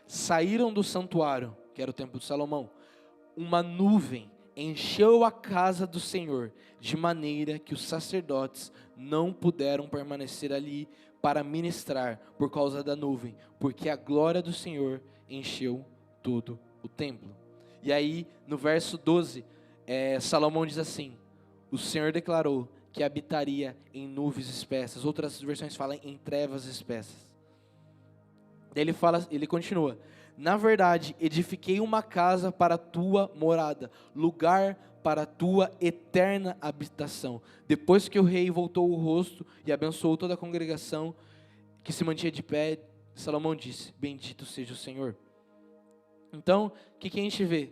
S1: saíram do santuário, que era o templo de Salomão, uma nuvem encheu a casa do Senhor, de maneira que os sacerdotes não puderam permanecer ali para ministrar por causa da nuvem, porque a glória do Senhor encheu todo o templo. E aí, no verso 12, Salomão diz assim: o Senhor declarou que habitaria em nuvens espessas. Outras versões falam em trevas espessas. Daí ele continua: na verdade, edifiquei uma casa para a tua morada, lugar para a tua eterna habitação. Depois que o rei voltou o rosto e abençoou toda a congregação que se mantinha de pé, Salomão disse: bendito seja o Senhor. Então, o que a gente vê?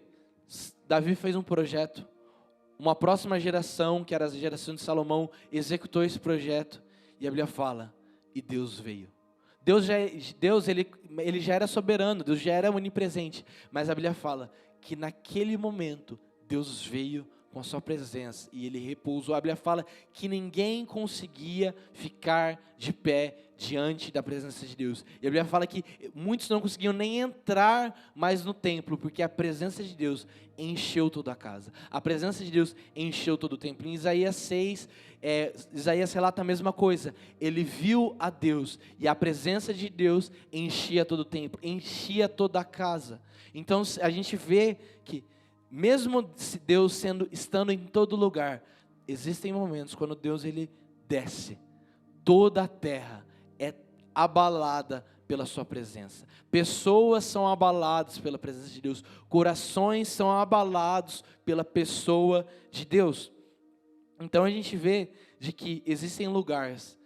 S1: Davi fez um projeto, uma próxima geração, que era a geração de Salomão, executou esse projeto, e a Bíblia fala: e Deus veio. Deus ele já era soberano, Deus já era onipresente, mas a Bíblia fala que naquele momento Deus veio com a sua presença e ele repousou. A Bíblia fala que ninguém conseguia ficar de pé diante da presença de Deus. E a Bíblia fala que muitos não conseguiam nem entrar mais no templo, porque a presença de Deus encheu toda a casa. A presença de Deus encheu todo o templo. Em Isaías 6, Isaías relata a mesma coisa. Ele viu a Deus e a presença de Deus enchia todo o templo, enchia toda a casa. Então a gente vê que mesmo Deus estando em todo lugar, existem momentos quando Deus ele desce, toda a terra é abalada pela sua presença. Pessoas são abaladas pela presença de Deus. Corações são abalados pela pessoa de Deus. Então a gente vê de que existem lugares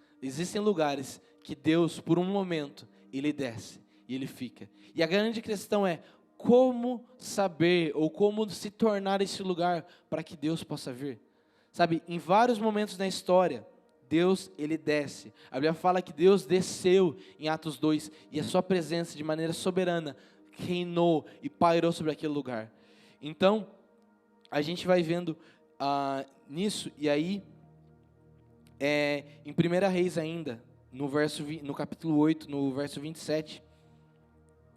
S1: que Deus, por um momento, ele desce e ele fica. E a grande questão é: como saber ou como se tornar esse lugar para que Deus possa vir? Sabe, em vários momentos na história, Deus, ele desce. A Bíblia fala que Deus desceu em Atos 2 e a sua presença de maneira soberana reinou e pairou sobre aquele lugar. Então, a gente vai vendo nisso, e aí, em 1 Reis ainda, no capítulo 8, no verso 27,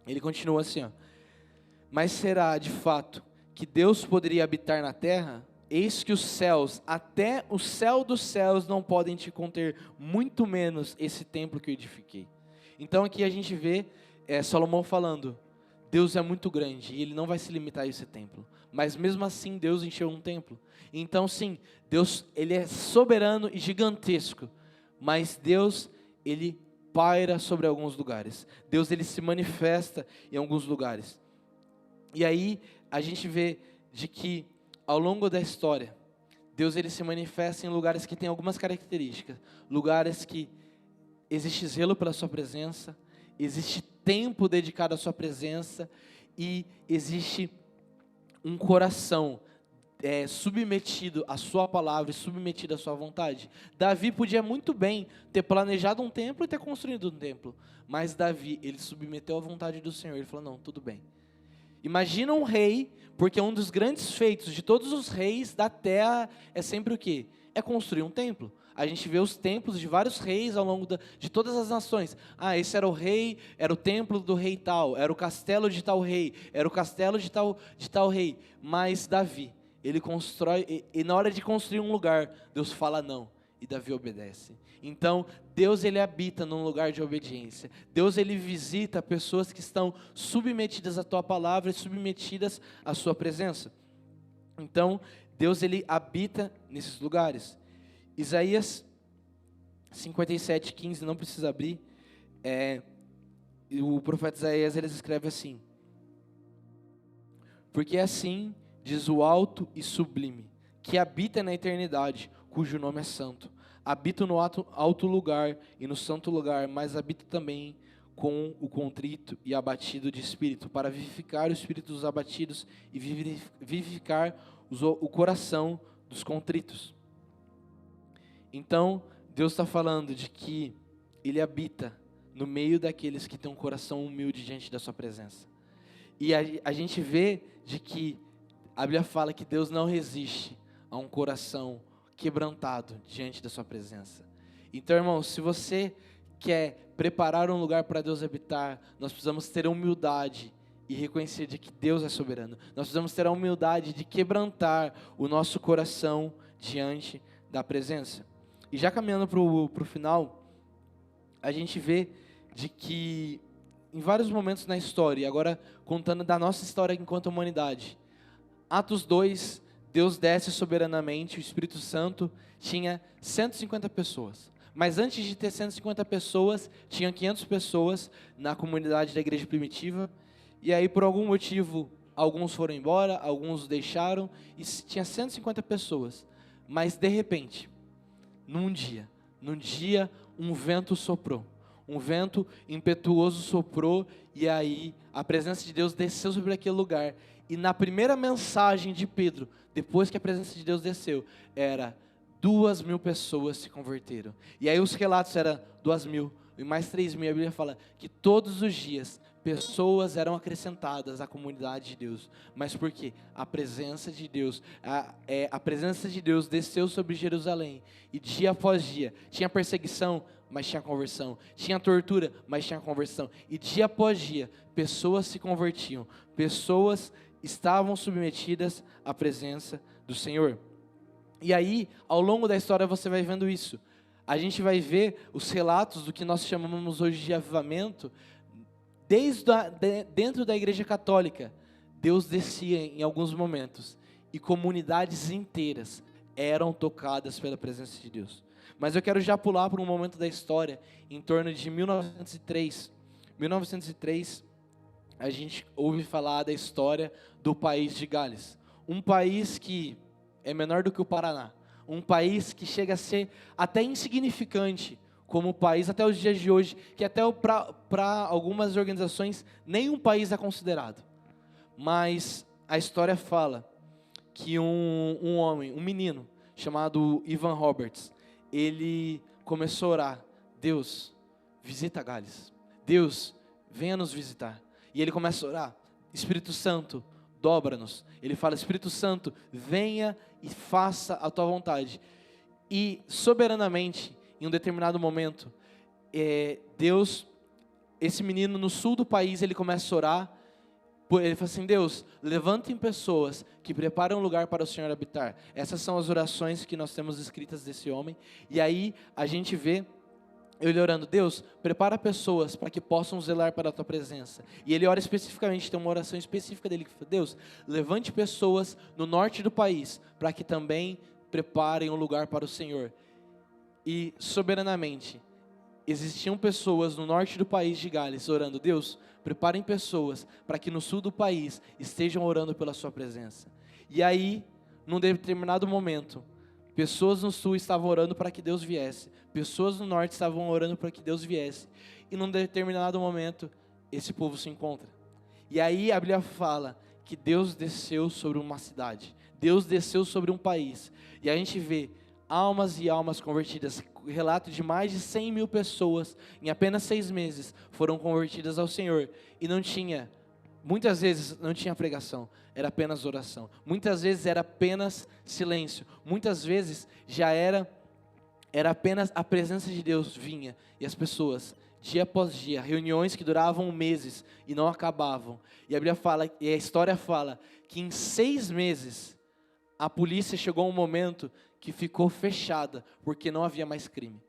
S1: ele continua assim, ó: mas será de fato que Deus poderia habitar na terra? Eis que os céus, até o céu dos céus não podem te conter, muito menos esse templo que eu edifiquei. Então aqui a gente vê Salomão falando: Deus é muito grande e ele não vai se limitar a esse templo. Mas mesmo assim Deus encheu um templo. Então sim, Deus ele é soberano e gigantesco, mas Deus ele paira sobre alguns lugares. Deus ele se manifesta em alguns lugares. E aí a gente vê de que ao longo da história, Deus ele se manifesta em lugares que tem algumas características, lugares que existe zelo pela sua presença, existe tempo dedicado à sua presença e existe um coração submetido à sua palavra e submetido à sua vontade. Davi podia muito bem ter planejado um templo e ter construído um templo, mas Davi, ele submeteu à vontade do Senhor. Ele falou: não, tudo bem. Imagina um rei, porque um dos grandes feitos de todos os reis da terra é sempre o quê? É construir um templo. A gente vê os templos de vários reis ao longo de todas as nações. Esse era o rei, era o templo do rei tal, era o castelo de tal rei, era o castelo de tal rei. Mas Davi, ele constrói, e na hora de construir um lugar, Deus fala não, e Davi obedece. Então, Deus ele habita num lugar de obediência. Deus ele visita pessoas que estão submetidas à tua palavra e submetidas à sua presença. Então, Deus ele habita nesses lugares. Isaías 57:15, não precisa abrir. O profeta Isaías ele escreve assim: porque assim diz o alto e sublime, que habita na eternidade, cujo nome é santo. Habito no alto lugar e no santo lugar, mas habito também com o contrito e abatido de espírito, para vivificar o espírito dos abatidos e vivificar o coração dos contritos. Então, Deus está falando de que Ele habita no meio daqueles que têm um coração humilde diante da sua presença. E a gente vê de que a Bíblia fala que Deus não resiste a um coração quebrantado diante da sua presença. Então, irmão, se você quer preparar um lugar para Deus habitar, nós precisamos ter humildade e reconhecer de que Deus é soberano. Nós precisamos ter a humildade de quebrantar o nosso coração diante da presença. E já caminhando para o final, a gente vê de que em vários momentos na história, agora contando da nossa história enquanto humanidade, Atos 2, Deus desce soberanamente, o Espírito Santo tinha 150 pessoas. Mas antes de ter 150 pessoas, tinha 500 pessoas na comunidade da igreja primitiva. E aí, por algum motivo, alguns foram embora, alguns deixaram, e tinha 150 pessoas. Mas, de repente, num dia, um vento soprou. Um vento impetuoso soprou, e aí a presença de Deus desceu sobre aquele lugar. E na primeira mensagem de Pedro, depois que a presença de Deus desceu, era 2.000 pessoas se converteram. E aí os relatos eram 2.000 e mais 3.000. A Bíblia fala que todos os dias pessoas eram acrescentadas à comunidade de Deus. Mas por quê? A presença de Deus, a presença de Deus desceu sobre Jerusalém. E dia após dia, tinha perseguição, mas tinha conversão. Tinha tortura, mas tinha conversão. E dia após dia, pessoas se convertiam. Pessoas estavam submetidas à presença do Senhor. E aí, ao longo da história, você vai vendo isso. A gente vai ver os relatos do que nós chamamos hoje de avivamento. Dentro da igreja católica, Deus descia em alguns momentos. E comunidades inteiras eram tocadas pela presença de Deus. Mas eu quero já pular para um momento da história, em torno de 1903. 1903, a gente ouve falar da história do país de Gales. Um país que é menor do que o Paraná. Um país que chega a ser até insignificante como país até os dias de hoje, que até para algumas organizações nenhum país é considerado. Mas a história fala que um homem, um menino, chamado Ivan Roberts, ele começou a orar: Deus, visita Gales. Deus, venha nos visitar. E ele começa a orar: Espírito Santo, dobra-nos. Ele fala: Espírito Santo, venha e faça a tua vontade. E soberanamente, em um determinado momento, Deus, esse menino no sul do país, ele começa a orar. Ele fala assim: Deus, levantem pessoas que preparem um lugar para o Senhor habitar. Essas são as orações que nós temos escritas desse homem. E aí a gente vê ele orando: Deus, prepara pessoas para que possam zelar para a tua presença. E ele ora especificamente, tem uma oração específica dele que fala: Deus, levante pessoas no norte do país para que também preparem um lugar para o Senhor. E soberanamente, existiam pessoas no norte do país de Gales orando: Deus, preparem pessoas para que no sul do país estejam orando pela sua presença. E aí, num determinado momento, pessoas no sul estavam orando para que Deus viesse. Pessoas no norte estavam orando para que Deus viesse. E num determinado momento, esse povo se encontra. E aí a Bíblia fala que Deus desceu sobre uma cidade. Deus desceu sobre um país. E a gente vê almas e almas convertidas. Relato de mais de 100.000 pessoas em apenas 6 meses foram convertidas ao Senhor. E não tinha, muitas vezes não tinha pregação, era apenas oração. Muitas vezes era apenas silêncio. Muitas vezes já era apenas a presença de Deus vinha. E as pessoas, dia após dia, reuniões que duravam meses e não acabavam. E a Bíblia fala, e a história fala, que em 6 meses a polícia chegou a um momento que ficou fechada, porque não havia mais crime.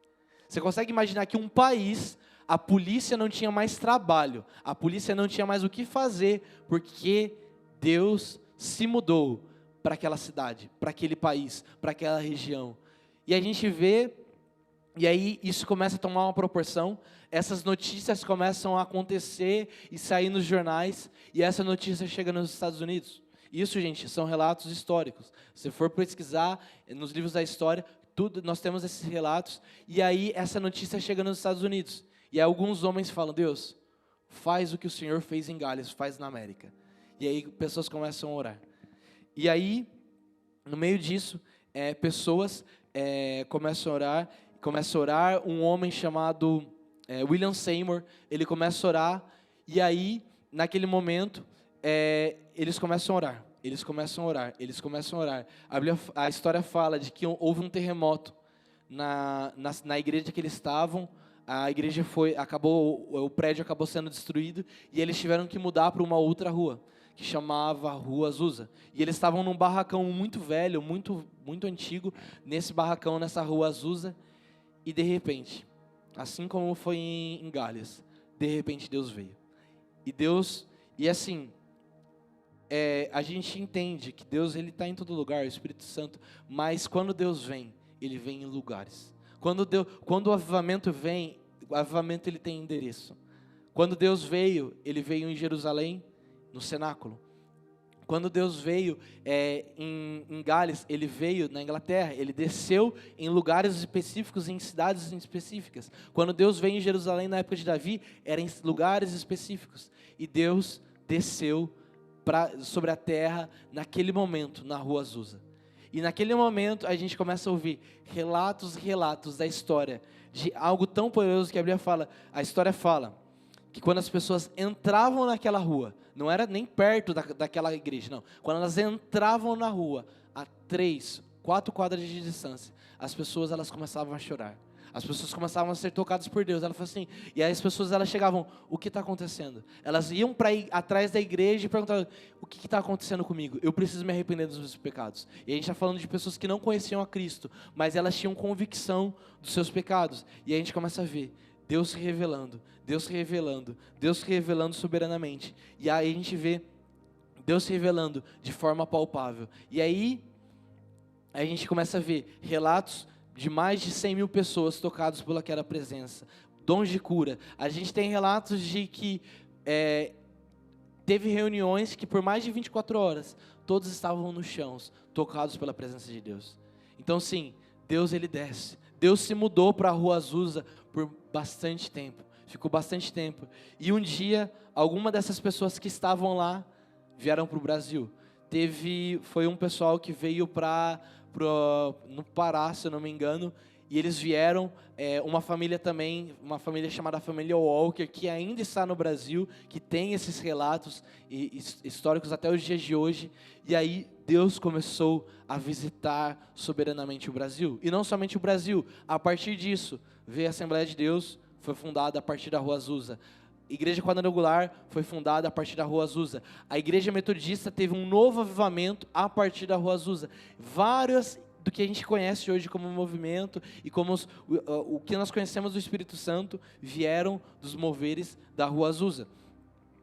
S1: Você consegue imaginar que um país, a polícia não tinha mais trabalho, a polícia não tinha mais o que fazer, porque Deus se mudou para aquela cidade, para aquele país, para aquela região. E a gente vê, e aí isso começa a tomar uma proporção, essas notícias começam a acontecer e sair nos jornais, e essa notícia chega nos Estados Unidos. Isso, gente, são relatos históricos. Se for pesquisar nos livros da história, nós temos esses relatos. E aí essa notícia chega nos Estados Unidos. E aí alguns homens falam: Deus, faz o que o Senhor fez em Gales, faz na América. E aí pessoas começam a orar. E aí, no meio disso, pessoas começam a orar. Um homem chamado William Seymour, ele começa a orar. E aí, naquele momento, eles começam a orar. Eles começam a orar. A história fala de que houve um terremoto na igreja que eles estavam. a igreja o prédio acabou sendo destruído e eles tiveram que mudar para uma outra rua, que chamava Rua Azusa. E eles estavam num barracão muito velho, muito, muito antigo, nesse barracão, nessa Rua Azusa, e de repente, assim como foi em Galhas, de repente Deus veio. E assim, a gente entende que Deus está em todo lugar, o Espírito Santo, mas quando Deus vem, Ele vem em lugares. Quando o avivamento vem, o avivamento ele tem endereço. Quando Deus veio, Ele veio em Jerusalém, no cenáculo. Quando Deus veio em Gales, Ele veio na Inglaterra, Ele desceu em lugares específicos, em cidades específicas. Quando Deus veio em Jerusalém na época de Davi, era em lugares específicos. E Deus desceu sobre a terra naquele momento, na Rua Azusa. E naquele momento a gente começa a ouvir relatos da história, de algo tão poderoso que a história fala, que quando as pessoas entravam naquela rua, não era nem perto daquela igreja, não. Quando elas entravam na rua, a 3, 4 quadras de distância, as pessoas elas começavam a chorar. As pessoas começavam a ser tocadas por Deus. Ela falou assim, e aí as pessoas elas chegavam, o que está acontecendo? Elas iam atrás da igreja e perguntavam, o que está acontecendo comigo? Eu preciso me arrepender dos meus pecados. E a gente está falando de pessoas que não conheciam a Cristo, mas elas tinham convicção dos seus pecados. E a gente começa a ver Deus se revelando, Deus se revelando, Deus se revelando soberanamente. E aí a gente vê Deus se revelando de forma palpável. E aí a gente começa a ver relatos de mais de 100 mil pessoas tocadas por aquela presença, dons de cura. A gente tem relatos de que teve reuniões que por mais de 24 horas, todos estavam no chão, tocados pela presença de Deus. Então sim, Deus ele desce. Deus se mudou para a Rua Azusa por bastante tempo, ficou bastante tempo. E um dia, alguma dessas pessoas que estavam lá, vieram para o Brasil. Foi um pessoal que veio no Pará, se eu não me engano, e eles vieram, uma família também, uma família chamada família Walker, que ainda está no Brasil, que tem esses relatos históricos até os dias de hoje, e aí Deus começou a visitar soberanamente o Brasil, e não somente o Brasil, a partir disso, veio a Assembleia de Deus, foi fundada a partir da Rua Azusa. Igreja Quadrangular foi fundada a partir da Rua Azusa. A Igreja Metodista teve um novo avivamento a partir da Rua Azusa. Várias do que a gente conhece hoje como movimento e como o que nós conhecemos do Espírito Santo vieram dos moveres da Rua Azusa.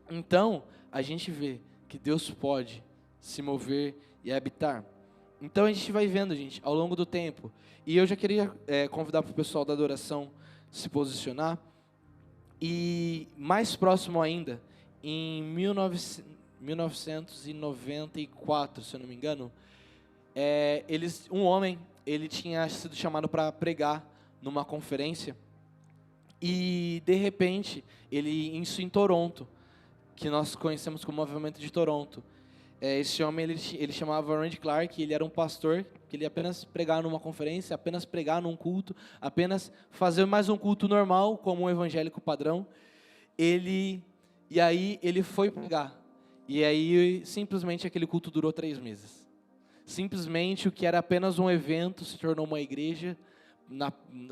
S1: Então, a gente vê que Deus pode se mover e habitar. Então, a gente vai vendo, gente, ao longo do tempo. E eu já queria convidar para o pessoal da adoração se posicionar. E mais próximo ainda, em 1994, se eu não me engano, um homem, ele tinha sido chamado para pregar numa conferência, e de repente, isso em Toronto, que nós conhecemos como Movimento de Toronto. Esse homem, ele chamava Randy Clark, ele era um pastor, que ele apenas pregar numa conferência, apenas pregar num culto, apenas fazer mais um culto normal, como um evangélico padrão. E aí ele foi pregar, e aí simplesmente aquele culto durou 3 meses. Simplesmente o que era apenas um evento se tornou uma igreja,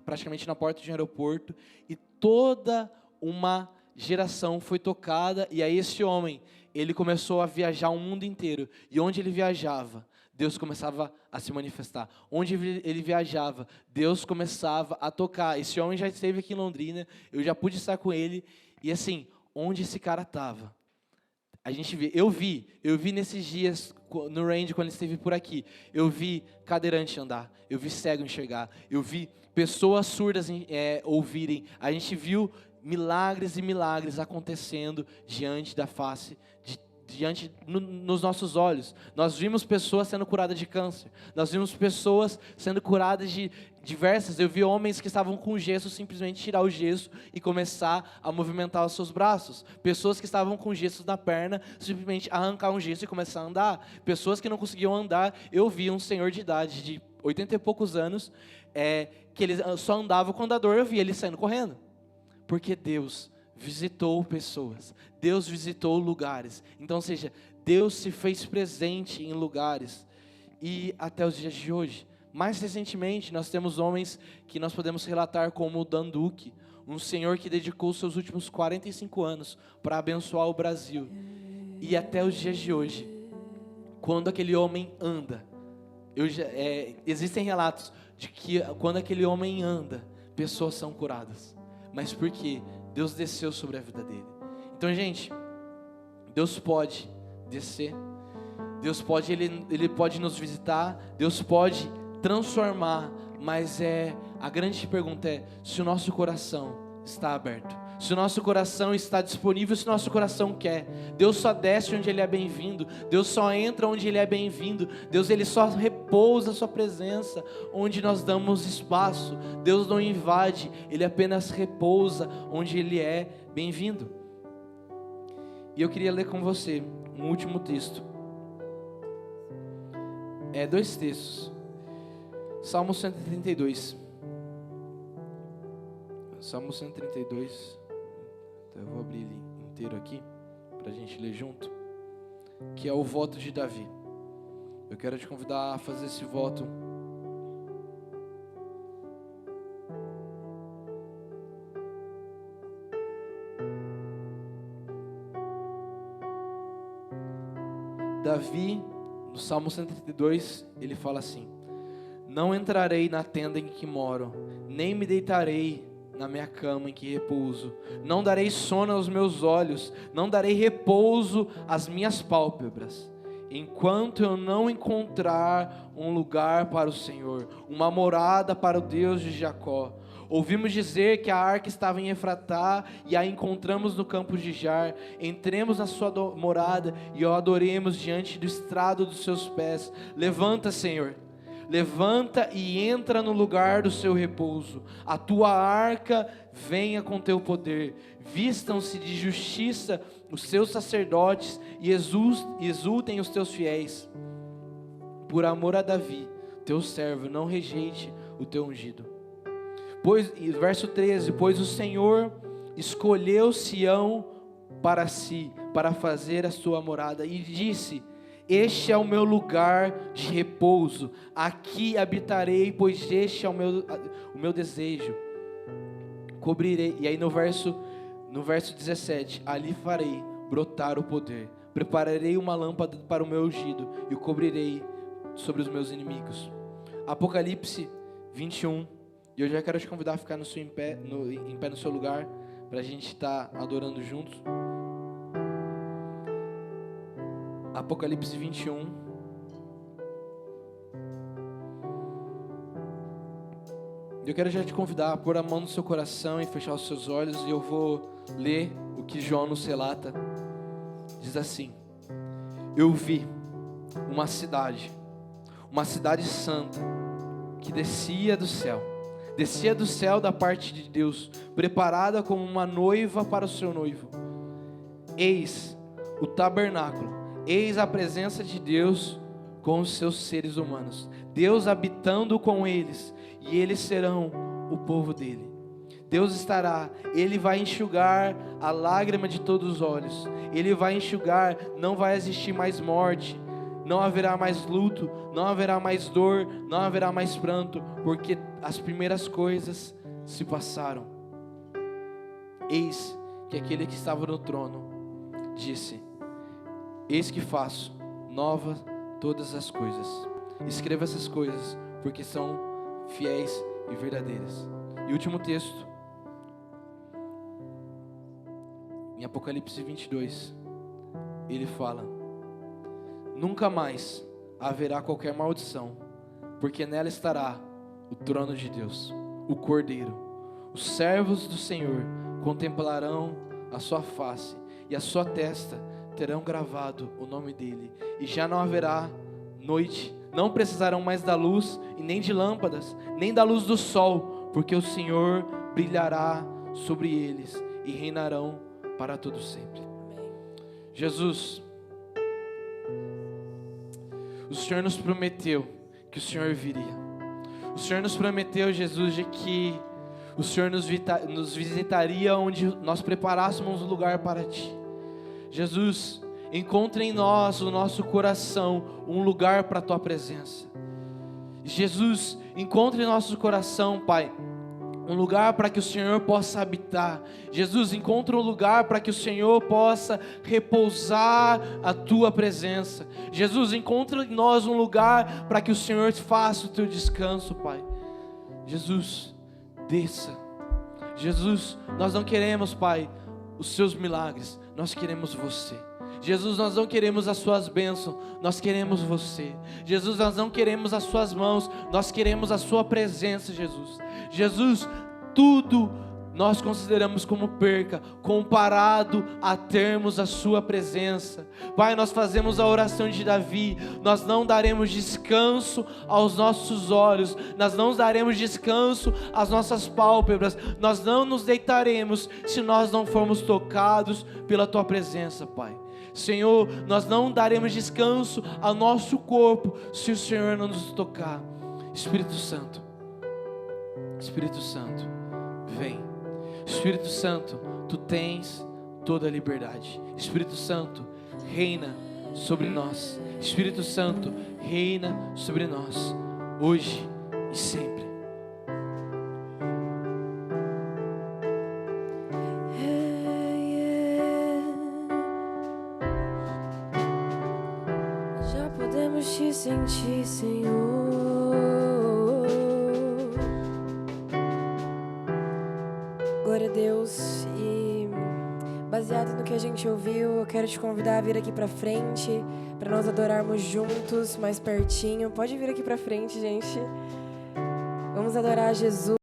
S1: praticamente na porta de um aeroporto, e toda uma geração foi tocada, e aí esse homem, ele começou a viajar o mundo inteiro, e onde ele viajava, Deus começava a se manifestar. Onde ele viajava, Deus começava a tocar. Esse homem já esteve aqui em Londrina, eu já pude estar com ele, e assim, onde esse cara estava, a gente vê, eu vi nesses dias, no Range, quando ele esteve por aqui, eu vi cadeirante andar, eu vi cego enxergar, eu vi pessoas surdas ouvirem, a gente viu milagres e milagres acontecendo diante da face, nos nossos olhos. Nós vimos pessoas sendo curadas de câncer, nós vimos pessoas sendo curadas de diversas. Eu vi homens que estavam com gesso, simplesmente tirar o gesso e começar a movimentar os seus braços. Pessoas que estavam com gesso na perna, simplesmente arrancar um gesso e começar a andar. Pessoas que não conseguiam andar. Eu vi um senhor de idade de 80 e poucos anos, que ele só andava com o andador, eu vi ele saindo correndo, porque Deus visitou pessoas, Deus visitou lugares. Então, ou seja, Deus se fez presente em lugares, e até os dias de hoje, Mais recentemente, nós temos homens que nós podemos relatar como o Dan Duque, um senhor que dedicou seus últimos 45 anos para abençoar o Brasil. E até os dias de hoje, quando aquele homem anda, existem relatos de que quando aquele homem anda, pessoas são curadas. Mas por quê? Deus desceu sobre a vida dele. Então, gente, Deus pode descer, Deus pode, Ele pode nos visitar, Deus pode transformar, mas a grande pergunta é se o nosso coração está aberto, se o nosso coração está disponível, se o nosso coração quer. Deus só desce onde Ele é bem-vindo, Deus só entra onde Ele é bem-vindo, Deus Ele só repousa a sua presença onde nós damos espaço. Deus não invade, Ele apenas repousa onde Ele é bem-vindo. E eu queria ler com você um último texto, 2 textos, Salmo 132, Salmo 132, então eu vou abrir ele inteiro aqui, para a gente ler junto, que é o voto de Davi. Eu quero te convidar a fazer esse voto. Davi, no Salmo 132, ele fala assim: não entrarei na tenda em que moro, nem me deitarei na minha cama em que repouso. Não darei sono aos meus olhos, não darei repouso às minhas pálpebras, enquanto eu não encontrar um lugar para o Senhor, uma morada para o Deus de Jacó. Ouvimos dizer que a arca estava em Efratá e a encontramos no campo de Jar. Entremos na sua morada e o adoremos diante do estrado dos seus pés. Levanta, Senhor, levanta e entra no lugar do seu repouso. A tua arca venha com teu poder. Vistam-se de justiça os seus sacerdotes e exultem os teus fiéis. Por amor a Davi, teu servo, não rejeite o teu ungido. Verso 13, pois o Senhor escolheu Sião para si, para fazer a sua morada, e disse: este é o meu lugar de repouso, aqui habitarei, pois este é o meu desejo. Cobrirei, e aí no verso 17, ali farei brotar o poder, prepararei uma lâmpada para o meu ungido, e o cobrirei sobre os meus inimigos. Apocalipse 21, e eu já quero te convidar a ficar em pé no seu lugar, para a gente estar adorando juntos. Apocalipse 21. Eu quero já te convidar a pôr a mão no seu coração e fechar os seus olhos, e eu vou ler o que João nos relata. Diz assim: eu vi uma cidade santa, que descia do céu da parte de Deus, preparada como uma noiva para o seu noivo. Eis o tabernáculo, eis a presença de Deus com os seus seres humanos, Deus habitando com eles, e eles serão o povo dele. Deus estará, Ele vai enxugar a lágrima de todos os olhos, Ele vai enxugar, não vai existir mais morte, não haverá mais luto, não haverá mais dor, não haverá mais pranto, porque as primeiras coisas se passaram. Eis que aquele que estava no trono disse: eis que faço novas todas as coisas. Escreva essas coisas, porque são fiéis e verdadeiras. E último texto, em Apocalipse 22, ele fala: nunca mais haverá qualquer maldição, porque nela estará o trono de Deus, o Cordeiro. Os servos do Senhor contemplarão a sua face, e a sua testa terão gravado o nome dele, e já não haverá noite, não precisarão mais da luz, e nem de lâmpadas, nem da luz do sol, porque o Senhor brilhará sobre eles, e reinarão para todo sempre. Jesus, o Senhor nos prometeu que o Senhor viria. O Senhor nos prometeu, Jesus, de que o Senhor nos visitaria onde nós preparássemos um lugar para Ti. Jesus, encontre em nós, no nosso coração, um lugar para a Tua presença. Jesus, encontre em nosso coração, Pai, um lugar para que o Senhor possa habitar. Jesus, encontre um lugar para que o Senhor possa repousar a Tua presença. Jesus, encontre em nós um lugar para que o Senhor faça o Teu descanso, Pai. Jesus, desça. Jesus, nós não queremos, Pai, os Seus milagres, nós queremos Você. Jesus, nós não queremos as Suas bênçãos, nós queremos Você. Jesus, nós não queremos as Suas mãos, nós queremos a Sua presença, Jesus. Jesus, tudo nós consideramos como perca, comparado a termos a Sua presença. Pai, nós fazemos a oração de Davi, nós não daremos descanso aos nossos olhos, nós não daremos descanso às nossas pálpebras, nós não nos deitaremos se nós não formos tocados pela Tua presença, Pai. Senhor, nós não daremos descanso ao nosso corpo se o Senhor não nos tocar. Espírito Santo, vem. Espírito Santo, Tu tens toda a liberdade. Espírito Santo, reina sobre nós. Espírito Santo, reina sobre nós, hoje e sempre.
S2: Já podemos te sentir, Senhor. Glória a Deus. E baseado no que a gente ouviu, eu quero te convidar a vir aqui pra frente, para nós adorarmos juntos, mais pertinho. Pode vir aqui pra frente, gente. Vamos adorar a Jesus.